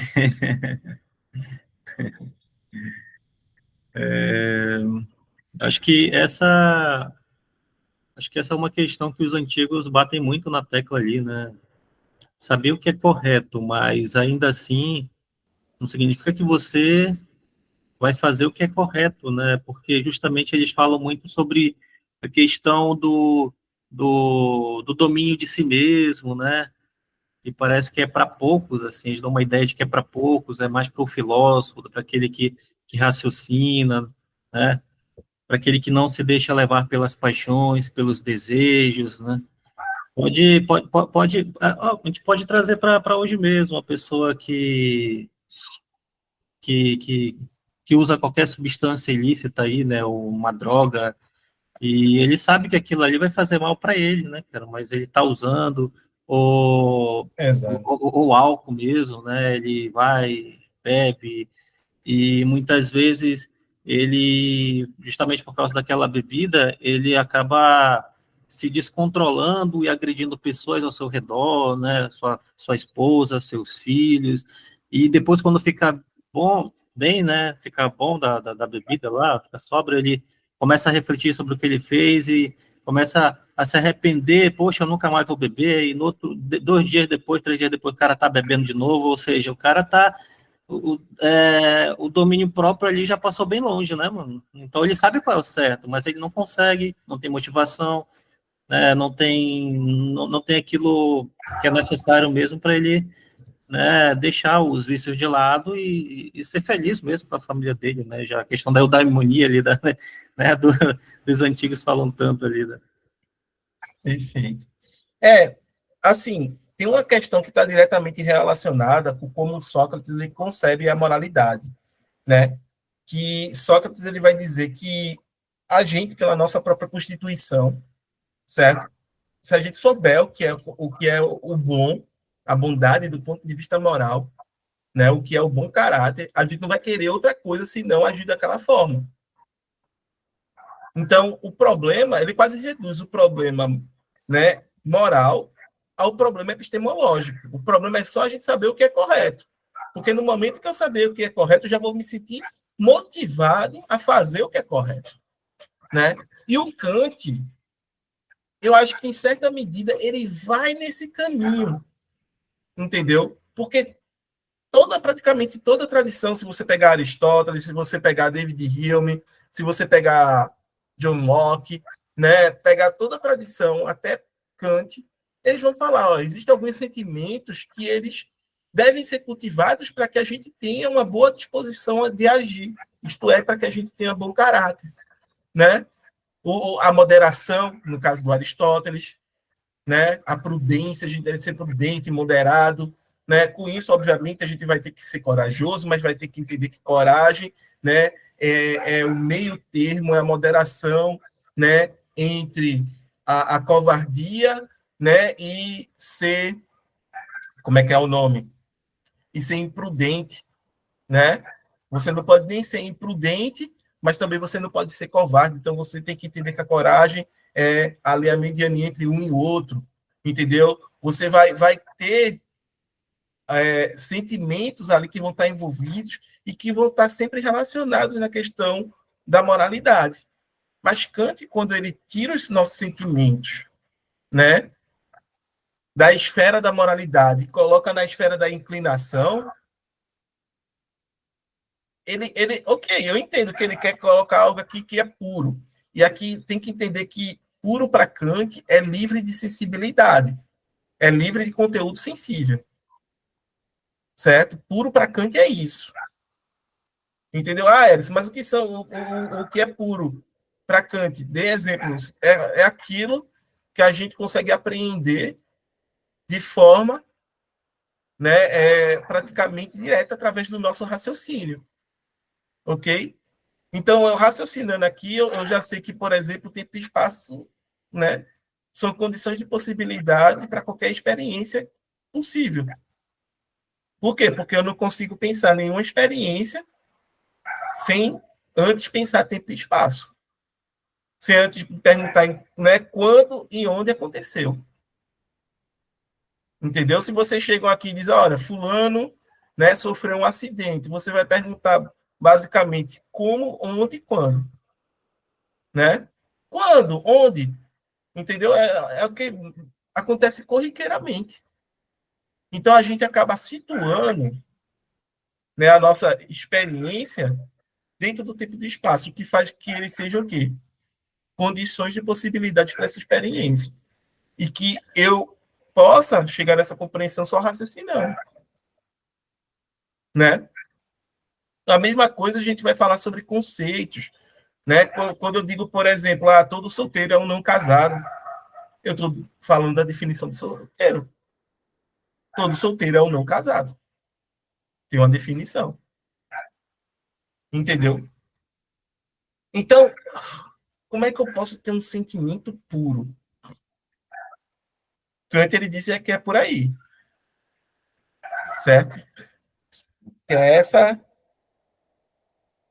Acho que essa é uma questão que os antigos batem muito na tecla ali, né? Saber o que é correto, mas ainda assim não significa que você vai fazer o que é correto, né? Porque justamente eles falam muito sobre a questão do domínio de si mesmo, né? E parece que é para poucos, assim, eles dão uma ideia de que é para poucos, é mais para o filósofo, para aquele que raciocina, né? Para aquele que não se deixa levar pelas paixões, pelos desejos, né? A gente pode trazer para hoje mesmo, uma pessoa que, que, que usa qualquer substância ilícita aí, né, ou uma droga, e ele sabe que aquilo ali vai fazer mal para ele, né, cara, mas ele está usando, Exato. ou álcool mesmo, né, ele vai, bebe, e muitas vezes ele, justamente por causa daquela bebida, ele acaba se descontrolando e agredindo pessoas ao seu redor, né, sua esposa, seus filhos, e depois quando fica bom, bem, né, fica bom da bebida lá, fica sóbrio, ele começa a refletir sobre o que ele fez e começa a se arrepender, poxa, eu nunca mais vou beber, e no outro, 2 dias depois, 3 dias depois, o cara tá bebendo de novo, ou seja, o cara tá o domínio próprio ali já passou bem longe, né, mano? Então ele sabe qual é o certo, mas ele não consegue, não tem motivação, né, não tem aquilo que é necessário mesmo para ele né, deixar os vícios de lado e ser feliz mesmo com a família dele, né? Já a questão da eudaimonia ali, né, dos antigos falam tanto ali, né? Perfeito. Assim, tem uma questão que está diretamente relacionada com como Sócrates ele concebe a moralidade, né? Que Sócrates ele vai dizer que a gente, pela nossa própria constituição, certo? Se a gente souber o que é o bom, a bondade do ponto de vista moral, né? O que é o bom caráter, a gente não vai querer outra coisa senão agir daquela forma. Então, o problema, ele quase reduz o problema, né, moral ao problema epistemológico. O problema é só a gente saber o que é correto. Porque no momento que eu saber o que é correto, eu já vou me sentir motivado a fazer o que é correto, né? E o Kant, eu acho que em certa medida ele vai nesse caminho, entendeu? Porque praticamente toda tradição, se você pegar Aristóteles, se você pegar David Hume, se você pegar John Locke, né, pegar toda a tradição, até Kant, eles vão falar, ó, existem alguns sentimentos que eles devem ser cultivados para que a gente tenha uma boa disposição de agir, isto é, para que a gente tenha bom caráter, né? A moderação, no caso do Aristóteles, né? A prudência, a gente deve ser prudente, moderado, né? Com isso, obviamente, a gente vai ter que ser corajoso, mas vai ter que entender que coragem, né? É o meio termo, é a moderação, né? Entre a covardia, né? E ser, como é que é o nome? E ser imprudente, né? Você não pode nem ser imprudente, mas também você não pode ser covarde. Então você tem que entender que a coragem é ali a mediania entre um e outro, entendeu? Você vai ter sentimentos ali que vão estar envolvidos e que vão estar sempre relacionados na questão da moralidade. Mas Kant, quando ele tira os nossos sentimentos, né, da esfera da moralidade e coloca na esfera da inclinação, ok, eu entendo que ele quer colocar algo aqui que é puro. E aqui tem que entender que puro para Kant é livre de sensibilidade, é livre de conteúdo sensível, certo? Puro para Kant é isso. Entendeu? Ah, Eris, mas o que são o que é puro para Kant? Dê exemplos. É aquilo que a gente consegue apreender de forma, né, praticamente direta através do nosso raciocínio, ok? Então, eu raciocinando aqui, eu já sei que, por exemplo, tempo e espaço, né, são condições de possibilidade para qualquer experiência possível. Por quê? Porque eu não consigo pensar nenhuma experiência sem antes pensar tempo e espaço. Sem antes perguntar, né, quando e onde aconteceu. Entendeu? Se vocês chegam aqui e dizem, olha, fulano, né, sofreu um acidente, você vai perguntar basicamente como, onde e quando. Né? Quando? Onde? Entendeu? É o que acontece corriqueiramente. Então, a gente acaba situando, né, a nossa experiência dentro do tempo e do espaço, o que faz que ele seja o quê? Condições de possibilidade para essa experiência. E que eu possa chegar nessa compreensão só raciocinando. Né? A mesma coisa a gente vai falar sobre conceitos. Né? Quando eu digo, por exemplo, todo solteiro é um não casado, eu estou falando da definição de solteiro. Todo solteiro é um não casado. Tem uma definição. Entendeu? Então, como é que eu posso ter um sentimento puro? Kant ele disse que é por aí. Certo? Que é,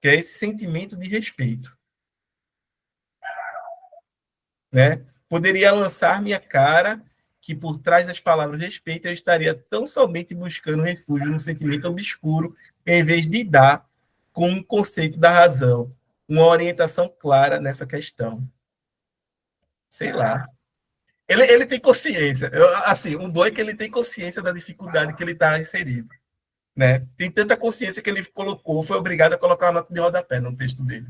que é esse sentimento de respeito. Né? Poderia lançar minha cara que por trás das palavras respeito eu estaria tão somente buscando refúgio no sentimento obscuro, em vez de dar com um conceito da razão, uma orientação clara nessa questão. Sei lá. Ele tem consciência. Assim, o bom é que ele tem consciência da dificuldade que ele está inserido. Né? Tem tanta consciência que ele colocou, foi obrigado a colocar uma nota de rodapé no texto dele.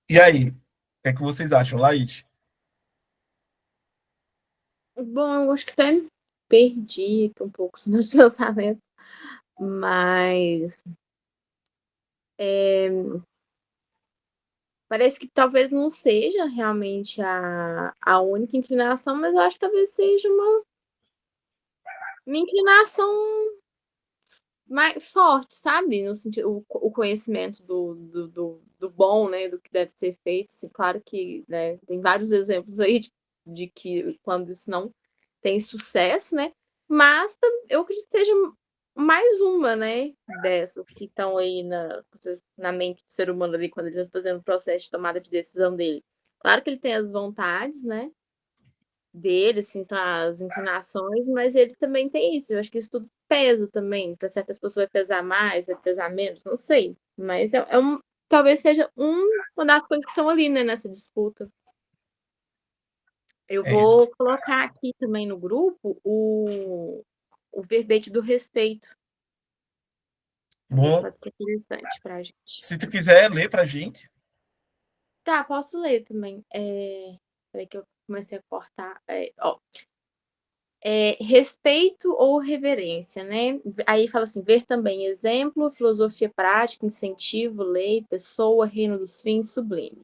E aí? que é que vocês acham, Laís? Bom, eu acho que até me perdi aqui um pouco os meus pensamentos, mas parece que talvez não seja realmente a única inclinação, mas eu acho que talvez seja uma inclinação mais forte, sabe? No sentido, o conhecimento do bom, né? Do que deve ser feito. Assim, claro que, né, tem vários exemplos aí de que quando isso não tem sucesso, né? Mas eu acredito que seja mais uma, né? Dessas que estão aí na mente do ser humano ali quando ele está fazendo o processo de tomada de decisão dele. Claro que ele tem as vontades, né? Dele, assim, as inclinações, mas ele também tem isso. Eu acho que isso tudo pesa também. Para certas pessoas vai pesar mais, vai pesar menos, não sei. Mas talvez seja uma das coisas que estão ali, né, nessa disputa. Eu É isso. vou colocar aqui também no grupo o verbete do respeito. Às vezes Bom, pode ser interessante para a gente. se tu quiser ler para a gente, Tá, posso ler também. Peraí que eu comecei a cortar. Respeito ou reverência, né? Aí fala assim: ver também exemplo, filosofia prática, incentivo, lei, pessoa, reino dos fins, sublime.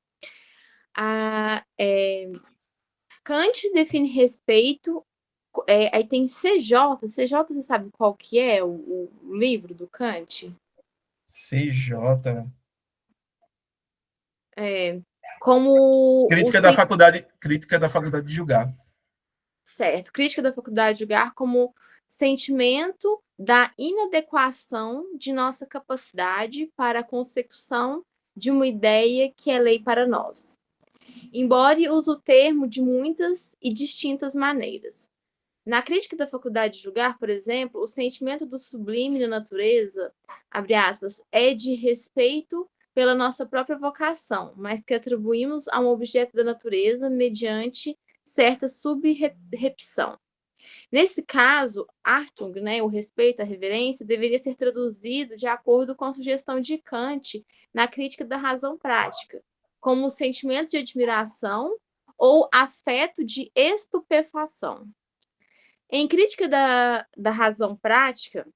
Kant define respeito. Aí tem CJ. CJ, você sabe qual que é o livro do Kant? CJ, Como o crítica da faculdade de julgar. certo, crítica da faculdade de julgar como sentimento da inadequação de nossa capacidade para a consecução de uma ideia que é lei para nós. Embora use o termo de muitas e distintas maneiras. Na crítica da faculdade de julgar, por exemplo, o sentimento do sublime na natureza, abre aspas, é de respeito pela nossa própria vocação, mas que atribuímos a um objeto da natureza mediante certa subrepção. Nesse caso, Achtung, né, o respeito, a reverência, deveria ser traduzido de acordo com a sugestão de Kant na crítica da razão prática, como o sentimento de admiração ou afeto de estupefação. Em crítica da razão prática,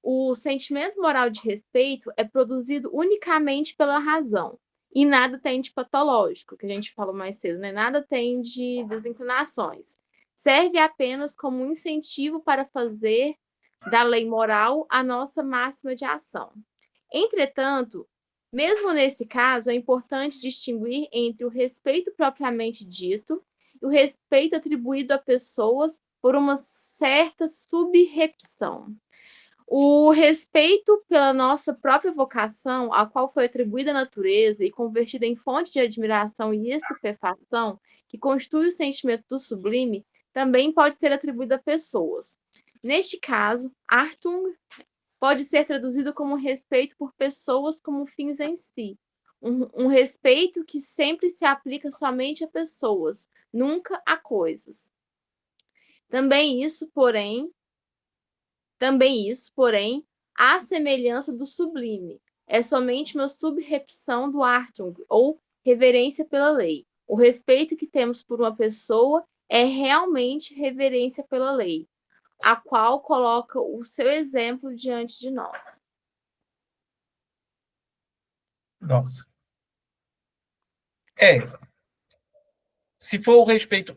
o sentimento moral de respeito é produzido unicamente pela razão e nada tem de patológico, que a gente falou mais cedo, né? Nada tem de desinclinações. Serve apenas como um incentivo para fazer da lei moral a nossa máxima de ação. Entretanto, mesmo nesse caso, é importante distinguir entre o respeito propriamente dito e o respeito atribuído a pessoas por uma certa subrepção. O respeito pela nossa própria vocação, a qual foi atribuída à natureza e convertida em fonte de admiração e estupefação, que constitui o sentimento do sublime, também pode ser atribuído a pessoas. Neste caso, Achtung pode ser traduzido como respeito por pessoas como fins em si. Um respeito que sempre se aplica somente a pessoas, nunca a coisas. Também isso, porém, à semelhança do sublime, é somente uma subrepção do Achtung, ou reverência pela lei. O respeito que temos por uma pessoa é realmente reverência pela lei, a qual coloca o seu exemplo diante de nós. Nossa. Se for o respeito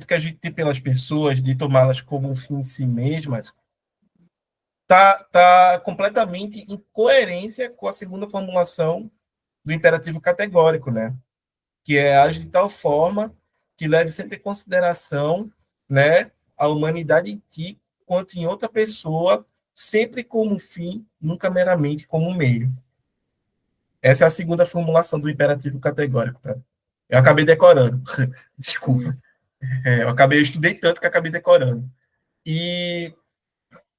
que a gente tem pelas pessoas, de tomá-las como um fim em si mesmas, tá completamente em coerência com a segunda formulação do imperativo categórico, né? Que é agir de tal forma que leve sempre em consideração, né, a humanidade em ti quanto em outra pessoa, sempre como fim, nunca meramente como meio. Essa é a segunda formulação do imperativo categórico, tá? Eu acabei decorando. Desculpa. Eu estudei tanto que acabei decorando. E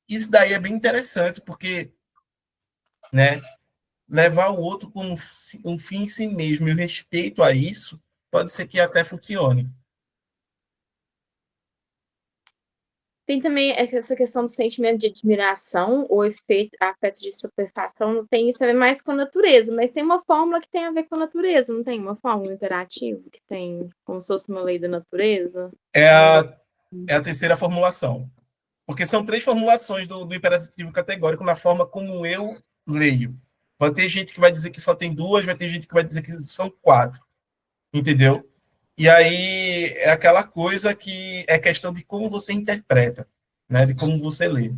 isso daí é bem interessante, porque, né, levar o outro como um fim em si mesmo e o respeito a isso, pode ser que até funcione. Tem também essa questão do sentimento de admiração, o efeito, afeto de estupefação, não tem isso a ver mais com a natureza, mas tem uma fórmula que tem a ver com a natureza, não tem uma fórmula imperativa que tem como se fosse uma lei da natureza? É a terceira formulação. Porque são 3 formulações do imperativo categórico na forma como eu leio. Vai ter gente que vai dizer que só tem 2, vai ter gente que vai dizer que são 4. Entendeu? E aí é aquela coisa que é questão de como você interpreta, né? De como você lê.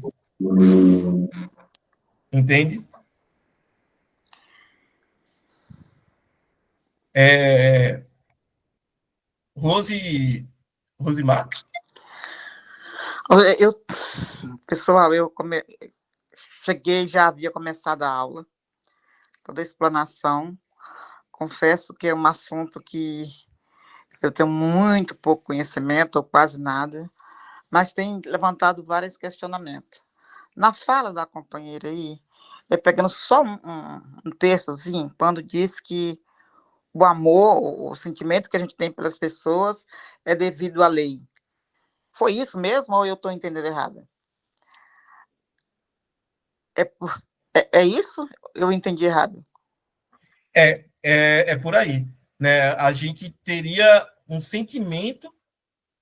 Entende? Rosimar? Pessoal, cheguei, já havia começado a aula, toda a explanação. Confesso que é um assunto que eu tenho muito pouco conhecimento, ou quase nada, mas tem levantado vários questionamentos. Na fala da companheira aí, pegando só um textozinho, quando diz que o amor, o sentimento que a gente tem pelas pessoas é devido à lei. Foi isso mesmo ou eu estou entendendo errado? É isso? Eu entendi errado. É por aí. Né? A gente teria um sentimento,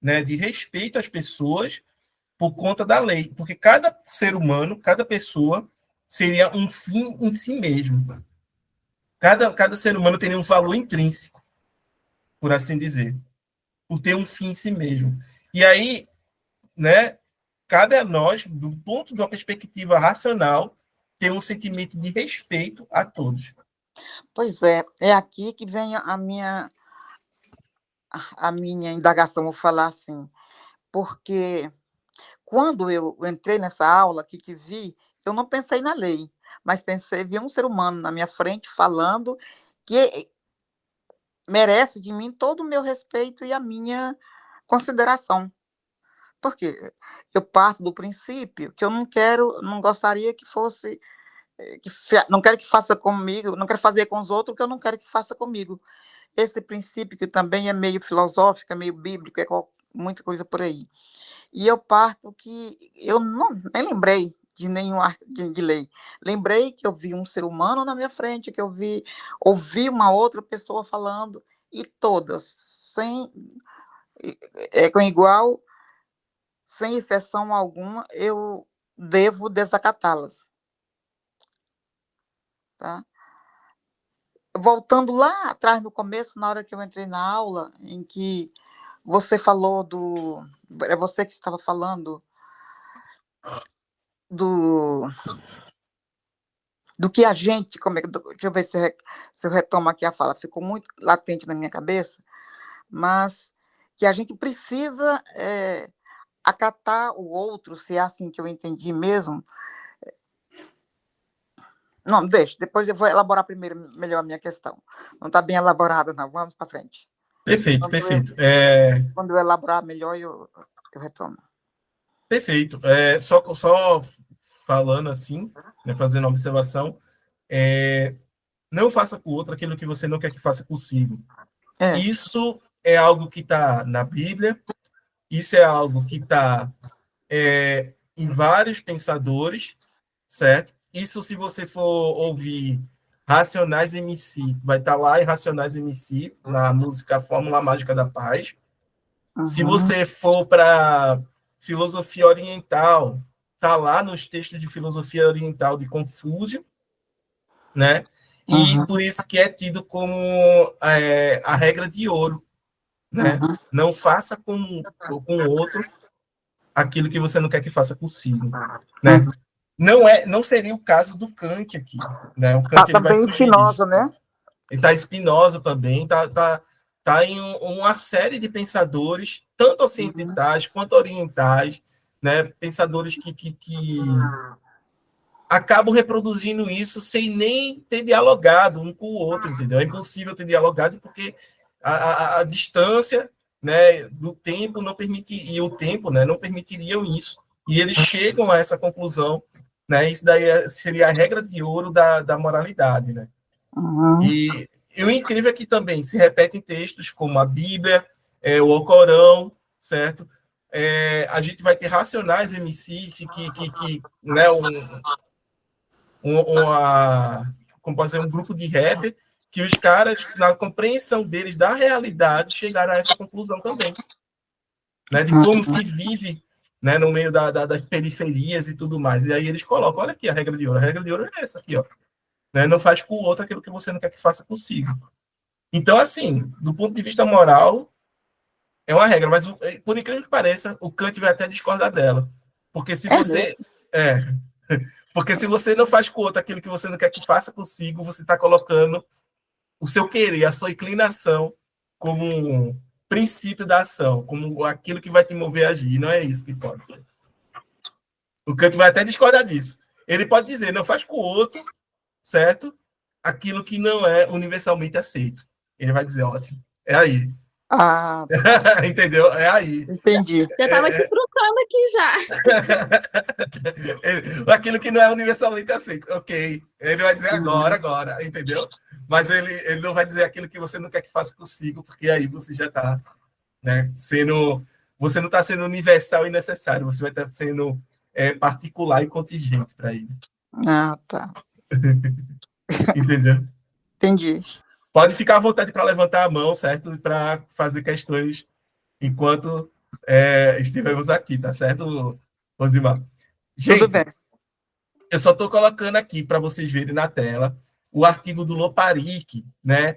né, de respeito às pessoas por conta da lei. Porque cada ser humano, cada pessoa, seria um fim em si mesmo. Cada ser humano teria um valor intrínseco, por assim dizer, por ter um fim em si mesmo. E aí, né, cabe a nós, do ponto de uma perspectiva racional, ter um sentimento de respeito a todos. Pois é aqui que vem a minha indagação, vou falar assim, porque quando eu entrei nessa aula que te vi, eu não pensei na lei, mas vi um ser humano na minha frente falando que merece de mim todo o meu respeito e a minha consideração. Porque eu parto do princípio que eu não gostaria que fosse, não quero que faça comigo, não quero fazer com os outros o que eu não quero que faça comigo. Esse princípio que também é meio filosófico, é meio bíblico, muita coisa por aí. E eu parto que eu nem lembrei de nenhum de lei. Lembrei que eu vi um ser humano na minha frente, que ouvi uma outra pessoa falando, e todas, com igual, sem exceção alguma, eu devo desacatá-las. Tá? Voltando lá atrás, no começo, na hora que eu entrei na aula, em que você falou é você que estava falando do que a gente, deixa eu ver se eu retomo aqui a fala, ficou muito latente na minha cabeça, mas que a gente precisa acatar o outro, se é assim que eu entendi mesmo. Não, deixa, depois eu vou elaborar primeiro melhor a minha questão. Não está bem elaborada, não, vamos para frente. Perfeito, perfeito. Quando eu elaborar melhor, eu retomo. Perfeito. Só falando assim, né, fazendo uma observação, não faça com o outro aquilo que você não quer que faça consigo. Isso é algo que está na Bíblia, isso é algo que está em vários pensadores, certo? Isso, se você for ouvir Racionais MC, vai estar lá em Racionais MC, na música Fórmula Mágica da Paz. Uhum. Se você for para filosofia oriental, está lá nos textos de filosofia oriental de Confúcio, né? E por isso que é tido como a regra de ouro, né? Não faça com o outro aquilo que você não quer que faça consigo, né? Não seria o caso do Kant aqui, né? O Kant ele vai fugir Spinoza, disso. né? Ele tá Spinoza também, tá em uma série de pensadores, tanto ocidentais quanto orientais, né? Pensadores que acabam reproduzindo isso sem nem ter dialogado um com o outro, entendeu? É impossível ter dialogado porque a distância, né, do tempo não permitiria, e o tempo, né, não permitiriam isso. E eles chegam a essa conclusão, né? Isso daí seria a regra de ouro da moralidade, né? E o incrível é que também se repetem textos como a Bíblia, o Alcorão, certo? a gente vai ter Racionais MCs que né, como pode ser, um grupo de rap que os caras, na compreensão deles da realidade, chegaram a essa conclusão também, né, de como se vive, né, no meio das periferias e tudo mais. E aí eles colocam, olha aqui a regra de ouro é essa aqui, ó, né, não faz com o outro aquilo que você não quer que faça consigo. Então, assim, do ponto de vista moral, é uma regra, mas por incrível que pareça, o Kant vai até discordar dela. Porque se você. Porque se você não faz com o outro aquilo que você não quer que faça consigo, você está colocando o seu querer, a sua inclinação, como um princípio da ação, como aquilo que vai te mover a agir. Não é isso que pode ser. O Kant vai até discordar disso. Ele pode dizer, não faz com o outro, certo? Aquilo que não é universalmente aceito. Ele vai dizer, ótimo, é aí. Ah, entendeu? É aí. Entendi. Já estava te frustrando aqui já. Aquilo que não é universalmente aceito. Ok. Ele vai dizer agora, entendeu? Mas ele não vai dizer aquilo que você não quer que faça consigo, porque aí você já está, né, sendo. Você não está sendo universal e necessário, você vai estar sendo particular e contingente para ele. Ah, tá. Entendeu? Entendi. Pode ficar à vontade para levantar a mão, certo? Para fazer questões enquanto estivemos aqui, tá certo, Rosimar? Gente, tudo bem. Eu só estou colocando aqui para vocês verem na tela o artigo do Loparic, né?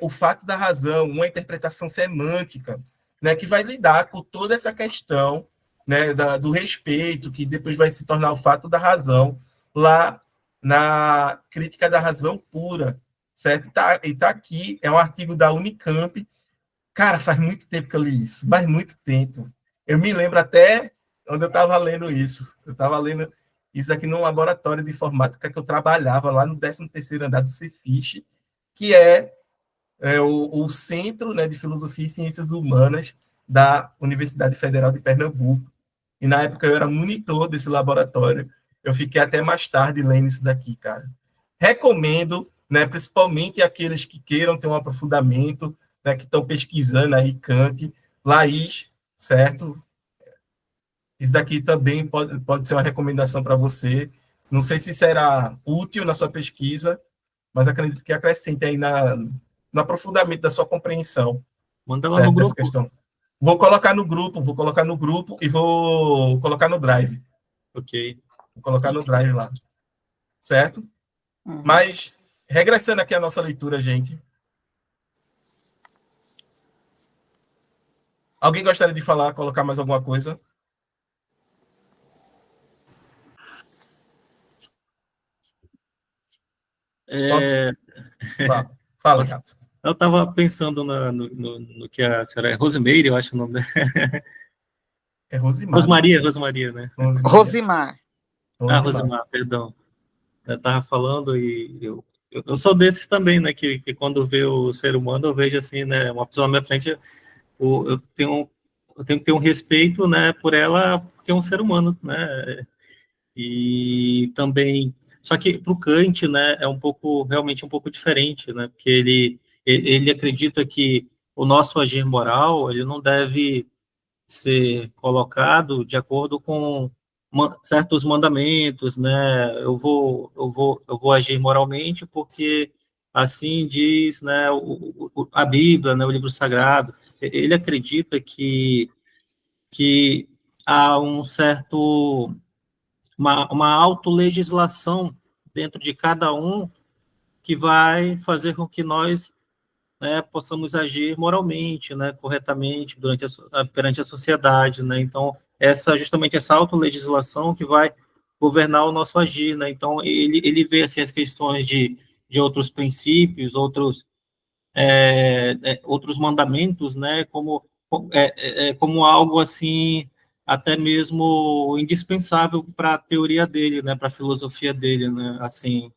O fato da razão, uma interpretação semântica, né? Que vai lidar com toda essa questão, né? Do respeito, que depois vai se tornar o fato da razão, lá na Crítica da Razão Pura, certo? E tá aqui, é um artigo da Unicamp. Cara, faz muito tempo que eu li isso, faz muito tempo. Eu me lembro até onde eu estava lendo isso. Eu estava lendo isso aqui num laboratório de informática que eu trabalhava lá no 13º andar do Cefis, que o Centro, né, de Filosofia e Ciências Humanas da Universidade Federal de Pernambuco. E na época eu era monitor desse laboratório. Eu fiquei até mais tarde lendo isso daqui, cara. Recomendo, né, principalmente aqueles que queiram ter um aprofundamento, né, que estão pesquisando aí Kant, Laís, certo? Isso daqui também pode ser uma recomendação para você. Não sei se será útil na sua pesquisa, mas acredito que acrescente aí no aprofundamento da sua compreensão. Manda lá no grupo. Questão. Vou colocar no grupo e vou colocar no Drive. Ok. Vou colocar no Drive lá. Certo? Mas, regressando aqui à nossa leitura, gente. Alguém gostaria de falar, colocar mais alguma coisa? Fala, Renato. Eu estava pensando no que a senhora... Rosemary, eu acho o nome dela. É Rosimar. Rosemaria, né? Rosimar. Rosimar, perdão. Eu estava falando e eu sou desses também, né? Que quando vê o ser humano, eu vejo assim, né? Uma pessoa na minha frente, eu tenho que ter um respeito, né? Por ela, porque é um ser humano, né? E também... Só que para o Kant, né? É realmente um pouco diferente, né? Porque ele acredita que o nosso agir moral, ele não deve ser colocado de acordo com certos mandamentos, né? Eu vou agir moralmente porque assim diz, né, a Bíblia, né, o livro sagrado. Ele acredita que há uma autolegislação dentro de cada um que vai fazer com que nós, né, possamos agir moralmente, né, corretamente perante a sociedade, né? Então, justamente essa autolegislação que vai governar o nosso agir, né? Então, ele vê assim, as questões de outros princípios, outros mandamentos, né, como algo assim até mesmo indispensável para a teoria dele, né, para a filosofia dele, né, assim.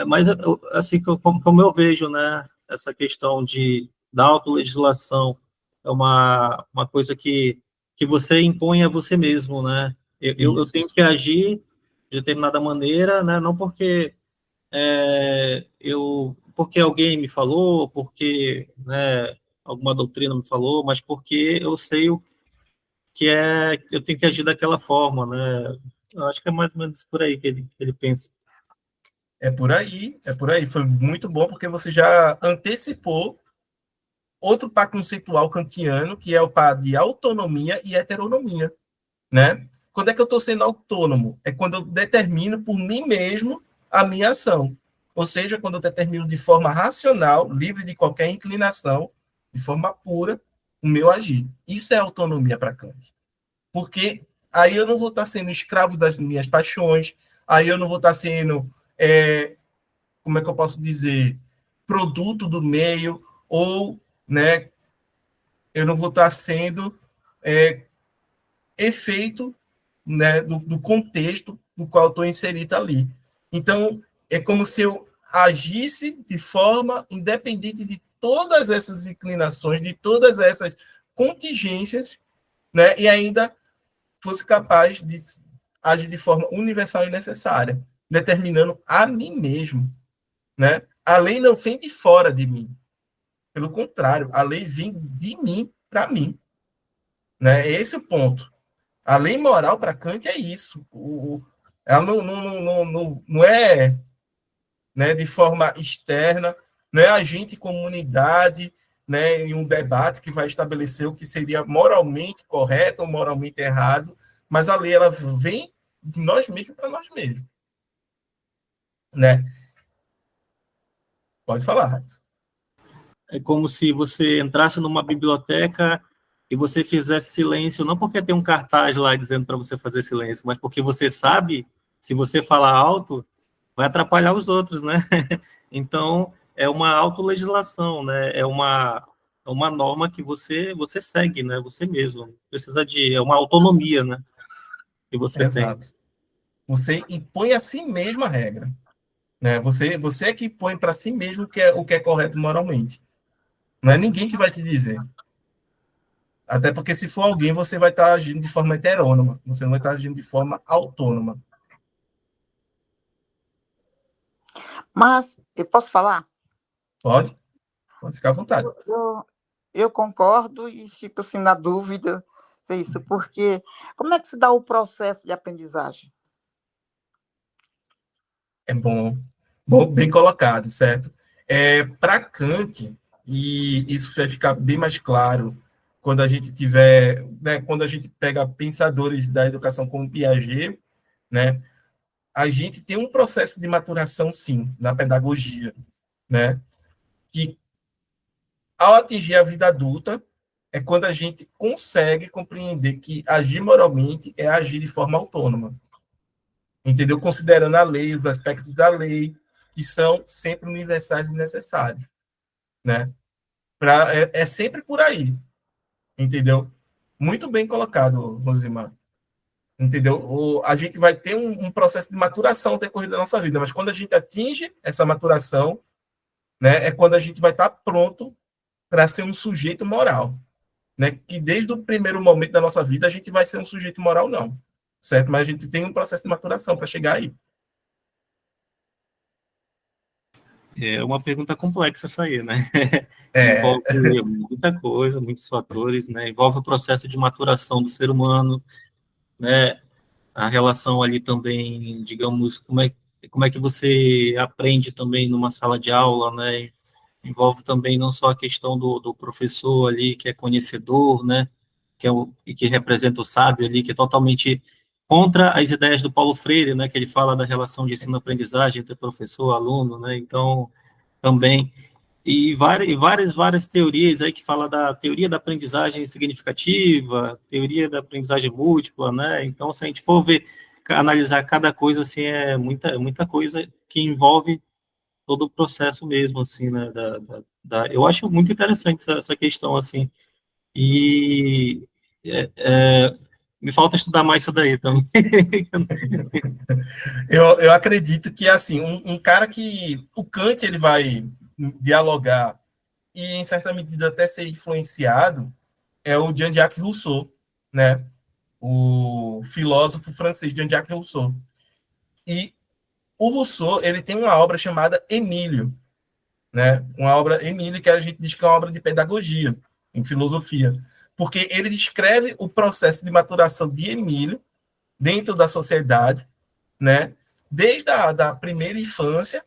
Mas, assim, como eu vejo, né, essa questão da autolegislação é uma coisa que você impõe a você mesmo, né? Eu tenho que agir de determinada maneira, né, não porque porque alguém me falou, porque, né, alguma doutrina me falou, mas porque eu sei o que eu tenho que agir daquela forma, né? Eu acho que é mais ou menos por aí que ele pensa. É por aí, é por aí. Foi muito bom porque você já antecipou outro par conceitual kantiano, que é o par de autonomia e heteronomia, né? Quando é que eu estou sendo autônomo? É quando eu determino por mim mesmo a minha ação. Ou seja, quando eu determino de forma racional, livre de qualquer inclinação, de forma pura, o meu agir. Isso é autonomia para Kant. Porque aí eu não vou estar sendo escravo das minhas paixões, aí eu não vou estar sendo, como é que eu posso dizer, produto do meio, ou, né, eu não vou estar sendo efeito, né, do contexto no qual eu estou inserido ali. Então, é como se eu agisse de forma independente de todas essas inclinações, de todas essas contingências, né, e ainda fosse capaz de agir de forma universal e necessária, determinando a mim mesmo, né? A lei não vem de fora de mim. Pelo contrário, a lei vem de mim para mim, né? É esse o ponto. A lei moral para Kant é isso. Ela não é, né, de forma externa, não é agente comunidade, né, em um debate que vai estabelecer o que seria moralmente correto ou moralmente errado, mas a lei ela vem de nós mesmos para nós mesmos, né? Pode falar, Rato. É como se você entrasse numa biblioteca e você fizesse silêncio, não porque tem um cartaz lá dizendo para você fazer silêncio, mas porque você sabe, se você falar alto, vai atrapalhar os outros, né? Então, é uma autolegislação, né? É uma norma que você segue, né? Você mesmo. Precisa é uma autonomia, né? Que você tem. Exato. Você impõe a si mesmo a regra, né? Você é que põe para si mesmo o que é correto moralmente. Não é ninguém que vai te dizer. Até porque se for alguém, você vai estar agindo de forma heterônoma, você não vai estar agindo de forma autônoma. Mas, eu posso falar? Pode? Pode ficar à vontade. Eu concordo e fico assim na dúvida se é isso, porque como é que se dá o processo de aprendizagem? É bom, bem colocado, certo? Para Kant, e isso vai ficar bem mais claro quando a gente tiver, né, quando a gente pega pensadores da educação como Piaget, né, a gente tem um processo de maturação, sim, na pedagogia, né, que ao atingir a vida adulta é quando a gente consegue compreender que agir moralmente é agir de forma autônoma, entendeu? Considerando a lei, os aspectos da lei, que são sempre universais e necessários, né? É sempre por aí, entendeu? Muito bem colocado, Rosimar. Entendeu? A gente vai ter um processo de maturação no decorrer da nossa vida, mas quando a gente atinge essa maturação, né, é quando a gente vai estar pronto para ser um sujeito moral, né? Que desde o primeiro momento da nossa vida a gente vai ser um sujeito moral, não, certo? Mas a gente tem um processo de maturação para chegar aí. É uma pergunta complexa essa aí, né? É, Envolve muita coisa, muitos fatores, né? Envolve o processo de maturação do ser humano, né? A relação ali também, digamos, como é que você aprende também numa sala de aula, né? Envolve também não só a questão do professor ali, que é conhecedor, né? E que representa o sábio ali, que é totalmente contra as ideias do Paulo Freire, né? Que ele fala da relação de ensino-aprendizagem entre professor e aluno, né? Então, também várias teorias aí que fala da teoria da aprendizagem significativa, teoria da aprendizagem múltipla, né? Então, se a gente for ver, analisar cada coisa, assim, é muita coisa que envolve todo o processo mesmo, assim, né? Eu acho muito interessante essa questão, assim, e é, é, me falta estudar mais isso daí também. eu acredito que, assim, um cara que o Kant ele vai dialogar e, em certa medida, até ser influenciado é o Jean-Jacques Rousseau, né? O filósofo francês Jean-Jacques Rousseau. E o Rousseau ele tem uma obra chamada Emílio, né? Uma obra, Emílio, que a gente diz que é uma obra de pedagogia, em filosofia, porque ele descreve o processo de maturação de Emílio dentro da sociedade, né? Desde a da primeira infância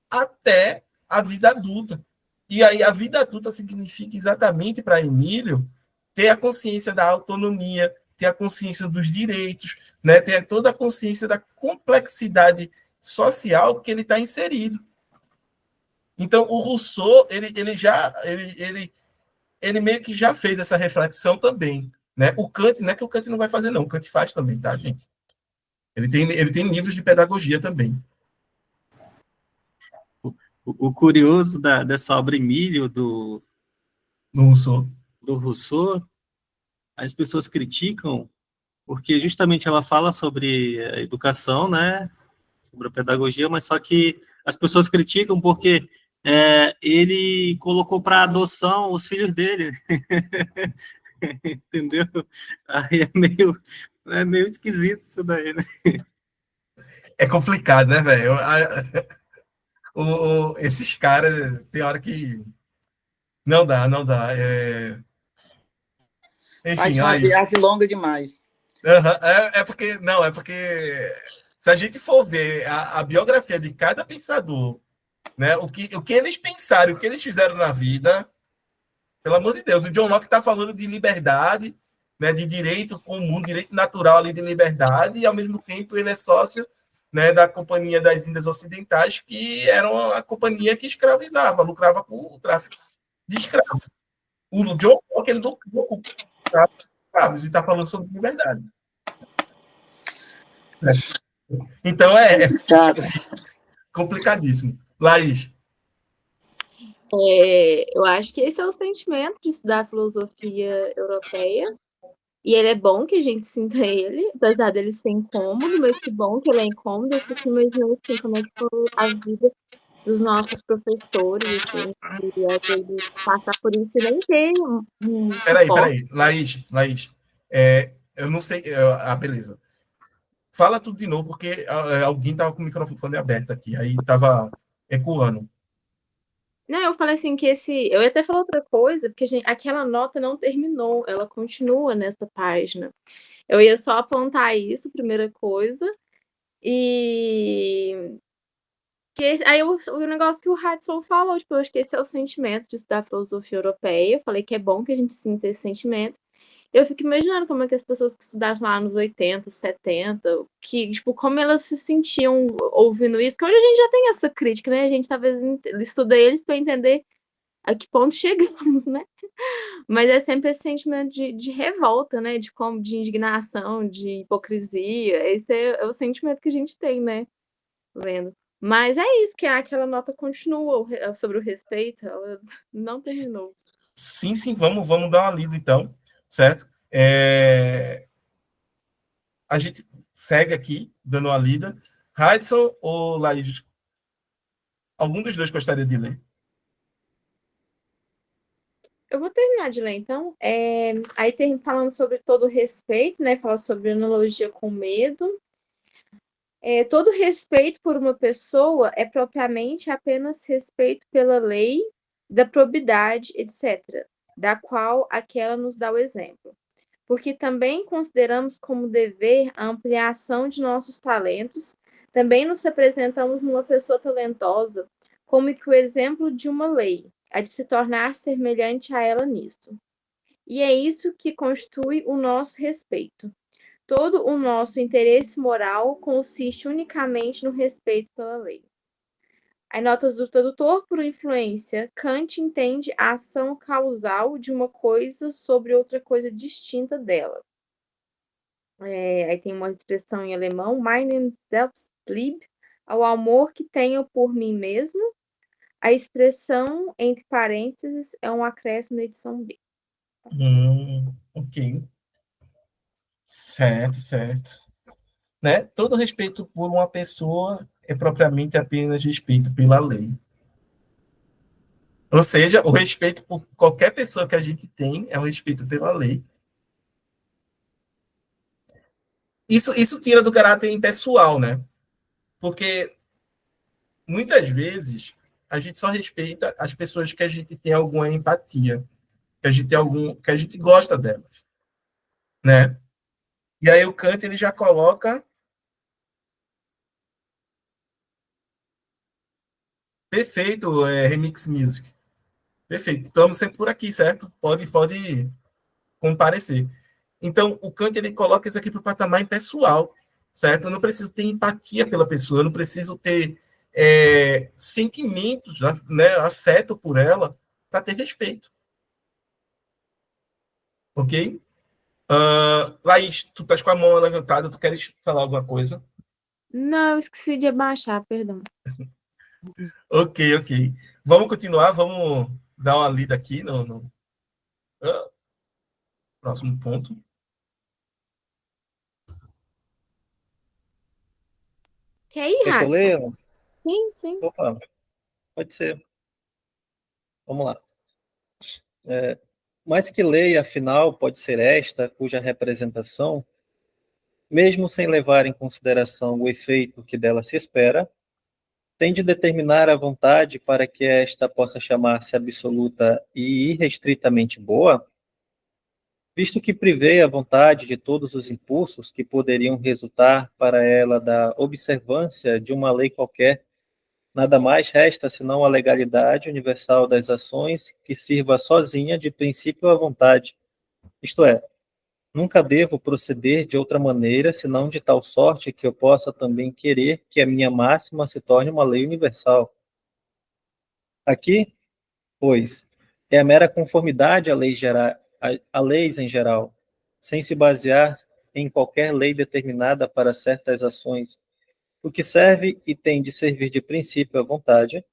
até a vida adulta. E aí a vida adulta significa exatamente para Emílio ter a consciência da autonomia, ter a consciência dos direitos, né? Ter toda a consciência da complexidade social que ele está inserido. Então, o Rousseau, ele meio que já fez essa reflexão também, né? O Kant, não é que o Kant não vai fazer, não. O Kant faz também, tá, gente? Ele tem livros de pedagogia também. O curioso dessa obra Emílio, No Rousseau. do Rousseau, as pessoas criticam porque justamente ela fala sobre a educação, né, sobre a pedagogia, mas só que as pessoas criticam porque ele colocou para adoção os filhos dele, entendeu? Aí é meio esquisito isso daí, né? É complicado, né, velho? Esses caras, tem hora que não dá, não dá. Vai Enfim, ser uma Laís. viagem longa demais. É porque se a gente for ver a biografia de cada pensador, né, o que eles pensaram, o que eles fizeram na vida, pelo amor de Deus, o John Locke está falando de liberdade, né, de direito comum, direito natural ali de liberdade, e ao mesmo tempo ele é sócio, né, da Companhia das Índias Ocidentais, que era a companhia que escravizava, lucrava com o tráfico de escravos. O John Locke, ele lucrou com o tráfico de escravos, e está falando sobre liberdade. Então é Cara, complicadíssimo. Laís. Eu acho que esse é o sentimento de estudar filosofia europeia. E ele é bom que a gente sinta ele, apesar dele ser incômodo, mas que bom que ele é incômodo. Eu fico imaginando assim, como é que foi a vida dos nossos professores, assim, e às vezes passar por isso e nem ter um suporte. Peraí. Laís. Eu não sei. Beleza. Fala tudo de novo, porque alguém estava com o microfone aberto aqui, aí estava ecoando. Não, eu falei assim que esse. Eu ia até falar outra coisa, porque aquela nota não terminou, ela continua nessa página. Eu ia só apontar isso, primeira coisa. E aí o negócio que o Hudson falou, tipo, eu acho que esse é o sentimento de estudar filosofia europeia. Eu falei que é bom que a gente sinta esse sentimento. Eu fico imaginando como é que as pessoas que estudaram lá nos 80, 70, que, tipo, como elas se sentiam ouvindo isso, que hoje a gente já tem essa crítica, né? A gente talvez estuda eles para entender a que ponto chegamos, né? Mas é sempre esse sentimento de revolta, né? De indignação, de hipocrisia. Esse é o sentimento que a gente tem, né? Vendo. Mas é isso, que aquela nota continua sobre o respeito, ela não terminou. Sim, vamos dar uma lida então, certo? A gente segue aqui, dando uma lida. Hudson ou Laís? Algum dos dois gostaria de ler? Eu vou terminar de ler, então. Aí tem falando sobre todo o respeito, né? Fala sobre analogia com medo. Todo respeito por uma pessoa é propriamente apenas respeito pela lei, da probidade, etc., da qual aquela nos dá o exemplo. Porque também consideramos como dever a ampliação de nossos talentos, também nos representamos numa pessoa talentosa como que o exemplo de uma lei, a de se tornar semelhante a ela nisso. E é isso que constitui o nosso respeito. Todo o nosso interesse moral consiste unicamente no respeito pela lei. As notas do tradutor por influência, Kant entende a ação causal de uma coisa sobre outra coisa distinta dela. Aí tem uma expressão em alemão, meinen Selbstliebe, ao amor que tenho por mim mesmo. A expressão, entre parênteses, é um acréscimo na edição B. Ok. Certo. Né? Todo respeito por uma pessoa é propriamente apenas respeito pela lei. Ou seja, o respeito por qualquer pessoa que a gente tem é o respeito pela lei. Isso tira do caráter impessoal, né? Porque muitas vezes a gente só respeita as pessoas que a gente tem alguma empatia, que a gente gosta delas, né? E aí o Kant ele já coloca perfeito, Remix Music. Perfeito. Estamos sempre por aqui, certo? Pode comparecer. Então, o Kant ele coloca isso aqui para o patamar impessoal, certo? Eu não preciso ter empatia pela pessoa, eu não preciso ter sentimentos, né, afeto por ela, para ter respeito. Ok? Laís, tu estás com a mão levantada, tu queres falar alguma coisa? Não, eu esqueci de abaixar, perdão. Ok. Vamos continuar, vamos dar uma lida aqui no próximo ponto. Quer ir, Quer que eu Rafa? leia? Sim. Opa, pode ser. Vamos lá. Mas que lei, afinal, pode ser esta, cuja representação, mesmo sem levar em consideração o efeito que dela se espera, tem de determinar a vontade para que esta possa chamar-se absoluta e irrestritamente boa, visto que privê a vontade de todos os impulsos que poderiam resultar para ela da observância de uma lei qualquer. Nada mais resta senão a legalidade universal das ações que sirva sozinha de princípio à vontade. Isto é, nunca devo proceder de outra maneira senão de tal sorte que eu possa também querer que a minha máxima se torne uma lei universal. Aqui, pois, é a mera conformidade a leis em geral, sem se basear em qualquer lei determinada para certas ações, o que serve e tem de servir de princípio à vontade,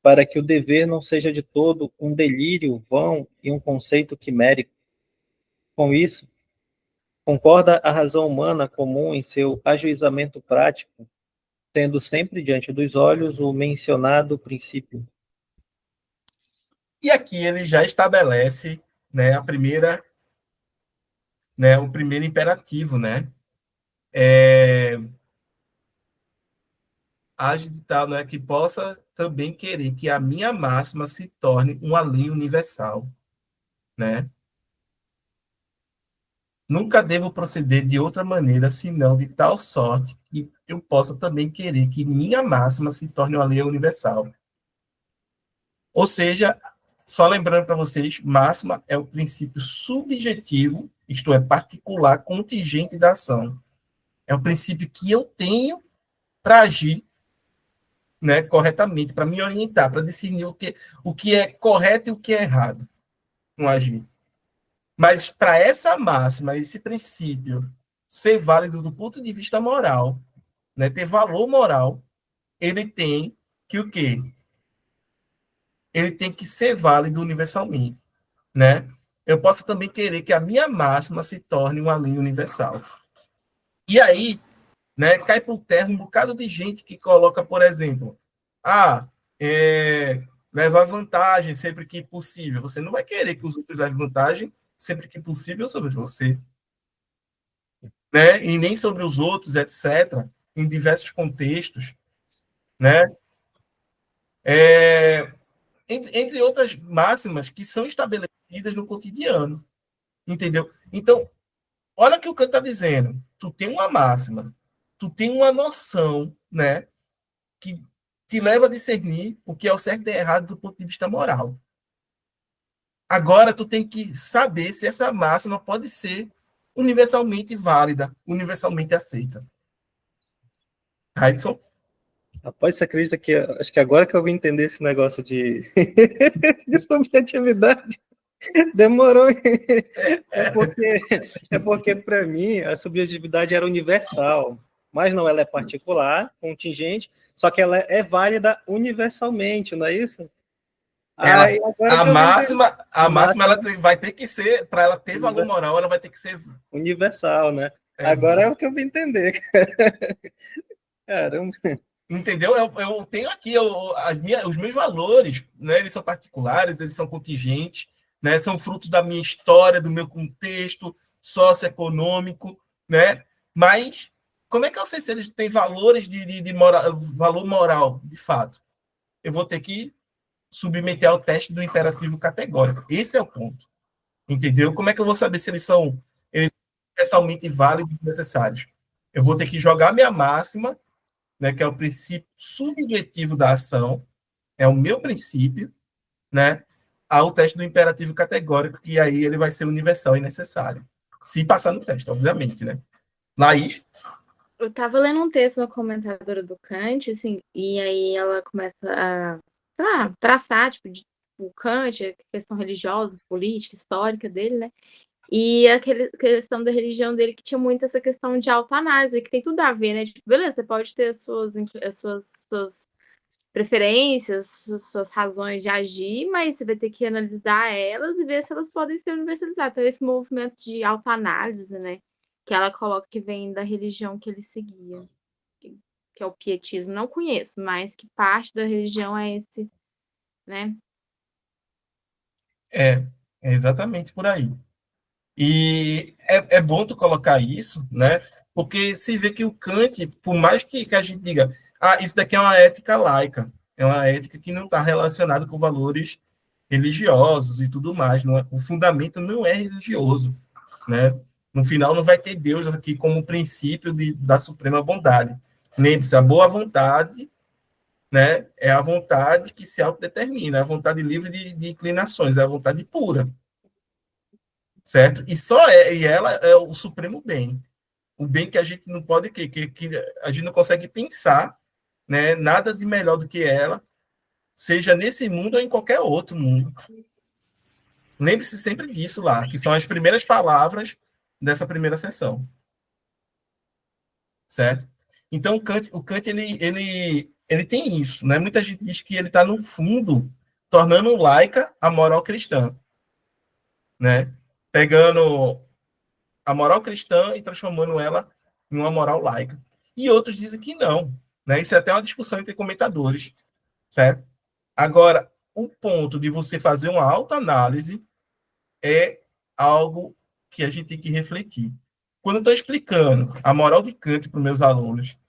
para que o dever não seja de todo um delírio vão e um conceito quimérico. Com isso, concorda a razão humana comum em seu ajuizamento prático, tendo sempre diante dos olhos o mencionado princípio. E aqui ele já estabelece, né, o primeiro imperativo, né? Age de tal, né, que possa também querer que a minha máxima se torne uma lei universal, né? Nunca devo proceder de outra maneira, senão de tal sorte que eu possa também querer que minha máxima se torne uma lei universal. Ou seja, só lembrando para vocês, máxima é o princípio subjetivo, isto é, particular, contingente da ação. É o princípio que eu tenho para agir, né, corretamente, para me orientar, para discernir o que é correto e o que é errado no agir. Mas para essa máxima, esse princípio ser válido do ponto de vista moral, né, ter valor moral, ele tem que o quê? Ele tem que ser válido universalmente, né? Eu posso também querer que a minha máxima se torne uma lei universal. E aí, né, cai por terra um bocado de gente que coloca, por exemplo, levar vantagem sempre que possível. Você não vai querer que os outros levem vantagem sempre que possível sobre você, né? E nem sobre os outros, etc., em diversos contextos, né? Entre outras máximas que são estabelecidas no cotidiano, entendeu? Então, olha o que o Kant está dizendo. Tu tem uma máxima, tu tem uma noção, né, que te leva a discernir o que é o certo e errado do ponto de vista moral. Agora, tu tem que saber se essa máxima pode ser universalmente válida, universalmente aceita. Raidson? Rapaz, você acredita que acho que agora que eu vim entender esse negócio de, de subjetividade, demorou. É porque para mim a subjetividade era universal, mas não, ela é particular, contingente, só que ela é válida universalmente, não é isso? Aí, agora que eu vim entender. A máxima ela vai ter que ser, para ela ter valor moral, ela vai ter que ser universal, né? Agora é o que eu vim entender. Caramba. Entendeu? Eu tenho aqui os meus valores, né? Eles são particulares, eles são contingentes, né? São frutos da minha história, do meu contexto socioeconômico, né? Mas como é que eu sei se eles têm valores de valor moral, de fato? eu vou ter que submeter ao teste do imperativo categórico. Esse é o ponto. Entendeu? Como é que eu vão saber se eles são universalmente válidos e necessários? Eu vou ter que jogar minha máxima, né, que é o princípio subjetivo da ação, é o meu princípio, né, ao teste do imperativo categórico, que aí ele vai ser universal e necessário. Se passar no teste, obviamente, né? Laís? Eu estava lendo um texto na comentadora do Kant, assim, e aí ela começa a traçar, tipo, o Kant, a questão religiosa, política, histórica dele, né? E a questão da religião dele, que tinha muito essa questão de autoanálise, que tem tudo a ver, né? Tipo, beleza, você pode ter as suas preferências, suas razões de agir, mas você vai ter que analisar elas e ver se elas podem ser universalizadas. Então, esse movimento de autoanálise, né? Que ela coloca que vem da religião que ele seguia, que é o pietismo. Não conheço, mas que parte da religião é esse, né? É exatamente por aí. E é bom tu colocar isso, né? Porque se vê que o Kant, por mais que a gente diga, isso daqui é uma ética laica, é uma ética que não está relacionada com valores religiosos e tudo mais, não é? O fundamento não é religioso, né? No final não vai ter Deus aqui como princípio da suprema bondade. Lembre-se, a boa vontade, né, é a vontade que se autodetermina, é a vontade livre de inclinações, é a vontade pura, certo? E ela é o supremo bem, o bem que a gente não pode que a gente não consegue pensar, né, nada de melhor do que ela, seja nesse mundo ou em qualquer outro mundo. Lembre-se sempre disso lá, que são as primeiras palavras dessa primeira sessão, certo? Então o Kant ele tem isso, né? Muita gente diz que ele está no fundo tornando laica a moral cristã, né? Pegando a moral cristã e transformando ela em uma moral laica. E outros dizem que não, né? Isso é até uma discussão entre comentadores, certo? Agora, o ponto de você fazer uma autoanálise é algo que a gente tem que refletir. Quando eu estou explicando a moral de Kant para os meus alunos,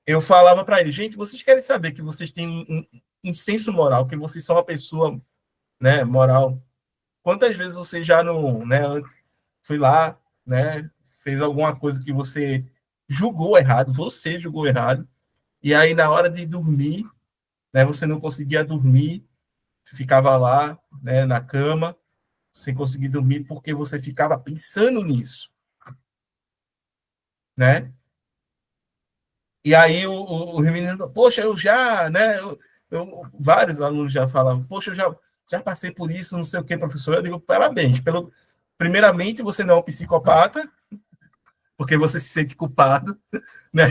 eu falava para eles, gente, vocês querem saber que vocês têm um senso moral, que vocês são uma pessoa, né, moral. Quantas vezes você já não, né, foi lá, né, fez alguma coisa que você julgou errado, você julgou errado, e aí na hora de dormir, né, você não conseguia dormir, ficava lá, né, na cama, sem conseguir dormir porque você ficava pensando nisso, né? E aí o menino, poxa, eu já, né? Vários alunos já falavam, poxa, eu já passei por isso, não sei o que, professor. Eu digo, parabéns. Primeiramente, você não é um psicopata, porque você se sente culpado, né?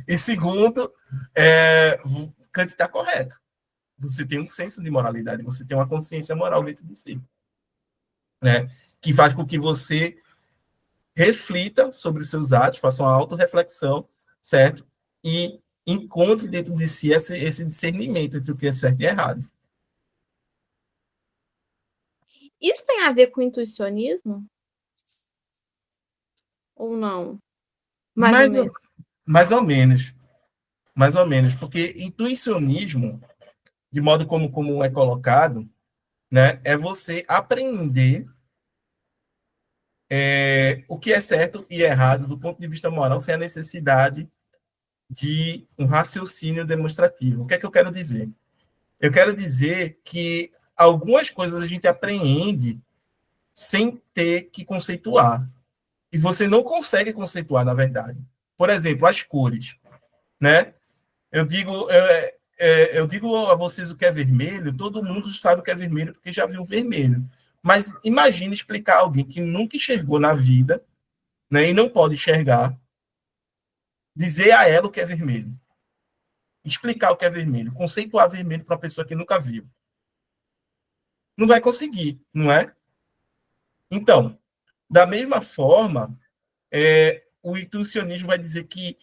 E segundo, o Kant está correto. Você tem um senso de moralidade, você tem uma consciência moral dentro de si, né? Que faz com que você reflita sobre os seus atos, faça uma autorreflexão, certo? E encontre dentro de si esse discernimento entre o que é certo e errado. Isso tem a ver com intuicionismo? Ou não? Mais ou menos. Mais ou menos. Porque intuicionismo, de modo como é colocado, né, é você aprender o que é certo e errado do ponto de vista moral sem a necessidade de um raciocínio demonstrativo. O que é que eu quero dizer? Eu quero dizer que algumas coisas a gente apreende sem ter que conceituar. E você não consegue conceituar, na verdade. Por exemplo, as cores, né? Eu digo, eu digo a vocês o que é vermelho, todo mundo sabe o que é vermelho porque já viu vermelho. Mas imagine explicar a alguém que nunca enxergou na vida, né, e não pode enxergar, dizer a ela o que é vermelho. Explicar o que é vermelho, conceituar vermelho para uma pessoa que nunca viu. Não vai conseguir, não é? Então, da mesma forma, o intuicionismo vai dizer que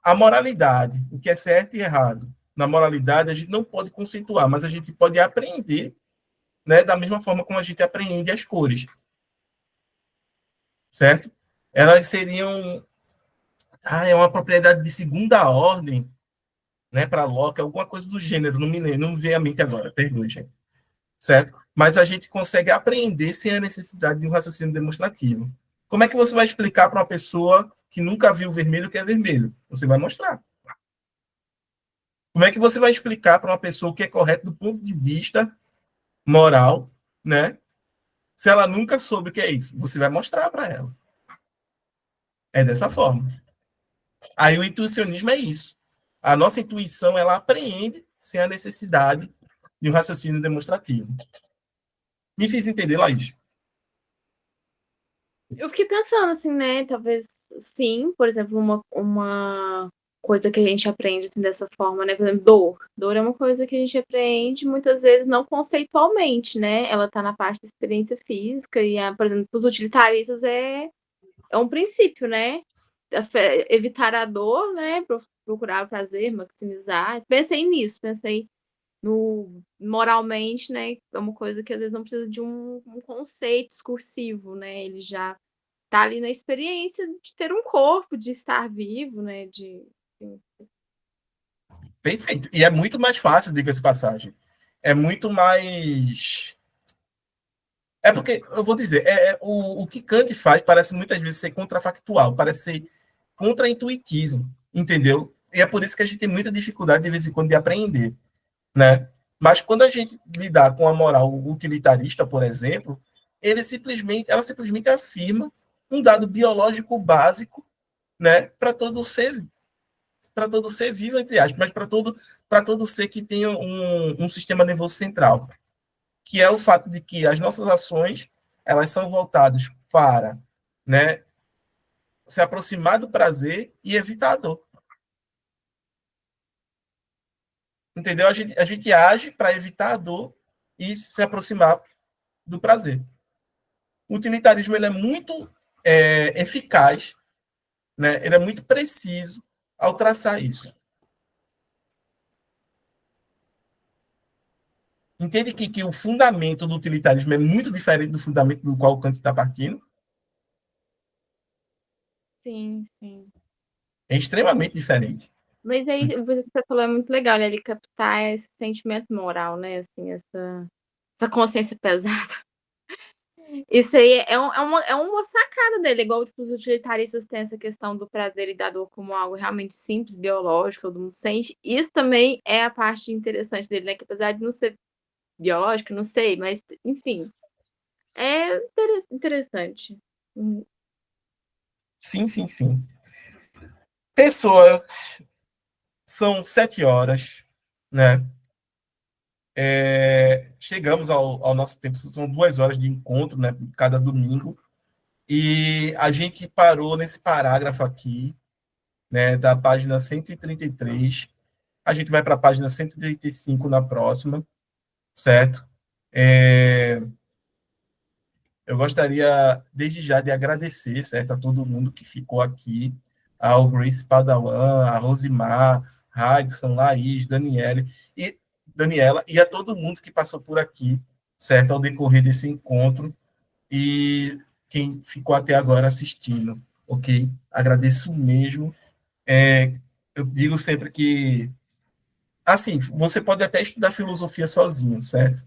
a moralidade, o que é certo e errado, na moralidade a gente não pode conceituar, mas a gente pode aprender, né, da mesma forma como a gente aprende as cores, certo? Elas seriam é uma propriedade de segunda ordem, né, para Locke, alguma coisa do gênero, não me vem à mente agora, perdoe, gente. Certo? Mas a gente consegue aprender sem a necessidade de um raciocínio demonstrativo. Como é que você vai explicar para uma pessoa que nunca viu vermelho o que é vermelho? Você vai mostrar. Como é que você vai explicar para uma pessoa o que é correto do ponto de vista moral, né? Se ela nunca soube o que é isso, você vai mostrar para ela. É dessa forma. Aí o intuicionismo é isso. A nossa intuição, ela apreende sem a necessidade de um raciocínio demonstrativo. Me fiz entender, Laís? Eu fiquei pensando assim, né? Talvez sim, por exemplo, uma coisa que a gente aprende assim, dessa forma, né? Por exemplo, dor. Dor é uma coisa que a gente aprende muitas vezes não conceitualmente, né? Ela tá na parte da experiência física e, por exemplo, os utilitaristas é um princípio, né? Evitar a dor, né? Procurar o prazer, maximizar. Pensei nisso, pensei no moralmente, né? É uma coisa que às vezes não precisa de um conceito discursivo, né? Ele já tá ali na experiência de ter um corpo, de estar vivo, né? Perfeito. E é muito mais fácil, diga-se de passagem. É muito mais. É porque, eu vou dizer, o que Kant faz parece muitas vezes ser contrafactual, parece ser contraintuitivo, entendeu? E é por isso que a gente tem muita dificuldade, de vez em quando, de aprender, né? Mas quando a gente lidar com a moral utilitarista, por exemplo, ela simplesmente afirma um dado biológico básico, né, para todo ser vivo, entre aspas, mas para todo ser que tenha um sistema nervoso central, que é o fato de que as nossas ações elas são voltadas para, né, se aproximar do prazer e evitar a dor. Entendeu? A gente age para evitar a dor e se aproximar do prazer. O utilitarismo ele é muito eficaz, né? Ele é muito preciso ao traçar isso. Entende que o fundamento do utilitarismo é muito diferente do fundamento do qual o Kant está partindo? Sim, sim. É extremamente diferente. Mas aí, o que você falou é muito legal, né? Ele captar esse sentimento moral, né? Assim, essa consciência pesada. Isso aí é uma sacada dele, igual tipo, os utilitaristas têm essa questão do prazer e da dor como algo realmente simples, biológico, todo mundo sente. Isso também é a parte interessante dele, né? Que apesar de não ser biológico, não sei, mas enfim, é interessante. Sim, sim, sim. Pessoa, são 7 horas, né? Chegamos ao nosso tempo, são 2 horas de encontro, né? Cada domingo. E a gente parou nesse parágrafo aqui, né? Da página 133. A gente vai para a página 135 na próxima, certo? Eu gostaria, desde já, de agradecer, certo, a todo mundo que ficou aqui, ao Grace Padawan, a Rosimar, Raidson, Laís, Daniela, e a todo mundo que passou por aqui, certo, ao decorrer desse encontro, e quem ficou até agora assistindo, ok? Agradeço mesmo. Eu digo sempre que, assim, você pode até estudar filosofia sozinho, certo?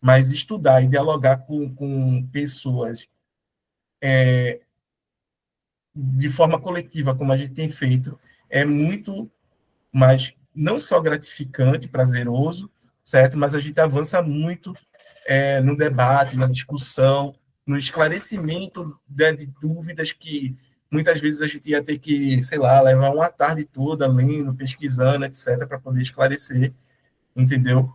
Mas estudar e dialogar com pessoas de forma coletiva, como a gente tem feito, é muito mais, não só gratificante, prazeroso, certo? Mas a gente avança muito no debate, na discussão, no esclarecimento, né, de dúvidas que muitas vezes a gente ia ter que, sei lá, levar uma tarde toda lendo, pesquisando, etc., para poder esclarecer, entendeu?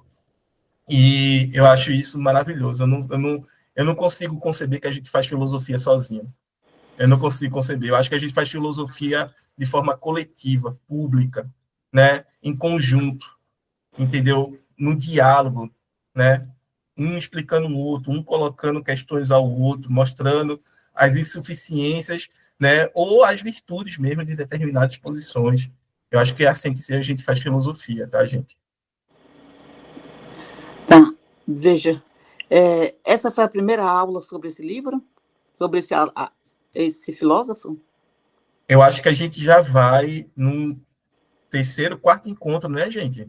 E eu acho isso maravilhoso. Eu não consigo conceber que a gente faz filosofia sozinho. Eu não consigo conceber. Eu acho que a gente faz filosofia de forma coletiva, pública, né? Em conjunto, entendeu? No diálogo, né? Um explicando o outro, um colocando questões ao outro, mostrando as insuficiências, né? Ou as virtudes mesmo de determinadas posições. Eu acho que é assim que a gente faz filosofia, tá, gente? Tá, veja. Essa foi a primeira aula sobre esse livro? Sobre esse filósofo? Eu acho que a gente já vai num terceiro, quarto encontro, né, gente?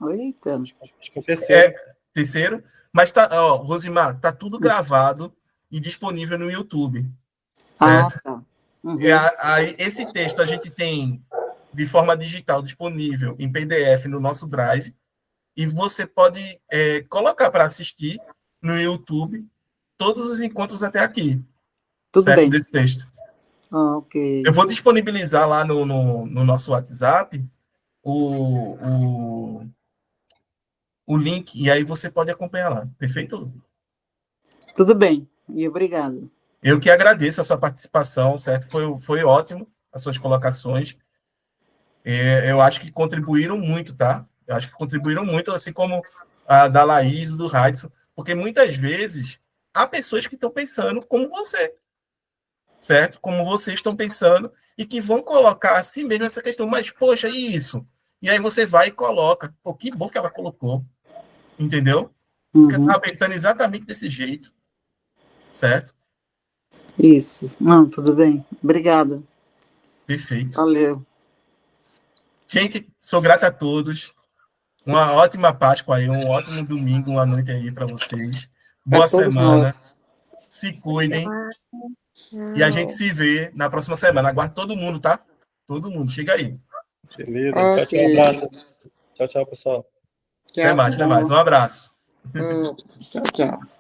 Eita. Acho que é o terceiro. Terceiro. Mas tá, ó, Rosimar, tá tudo gravado e disponível no YouTube. Certo? Tá. Aí, esse texto a gente tem de forma digital disponível em PDF no nosso Drive. E você pode colocar para assistir no YouTube todos os encontros até aqui. Tudo certo? bem. Desse texto. Ok. Eu vou disponibilizar lá no nosso WhatsApp o link, e aí você pode acompanhar lá. Perfeito? Tudo bem. E obrigado. Eu que agradeço a sua participação, certo? Foi ótimo as suas colocações. Eu acho que contribuíram muito, tá? Eu acho que contribuíram muito, assim como a da Laís, do Radisson, porque muitas vezes há pessoas que estão pensando como você, certo? Como vocês estão pensando, e que vão colocar assim mesmo essa questão, mas, poxa, e isso? E aí você vai e coloca. Pô, que bom que ela colocou, entendeu? Porque eu estava pensando exatamente desse jeito, certo? Isso. Não, tudo bem. Obrigado. Perfeito. Valeu. Gente, sou grato a todos. Uma ótima Páscoa aí, um ótimo domingo, uma noite aí para vocês. Boa semana. Nós. Se cuidem. Não. E a gente se vê na próxima semana. Aguardo todo mundo, tá? Todo mundo. Chega aí. Beleza. Ok. Tchau, abraço. Tchau, pessoal. Até mais, até mais. Um abraço. Tchau, tchau.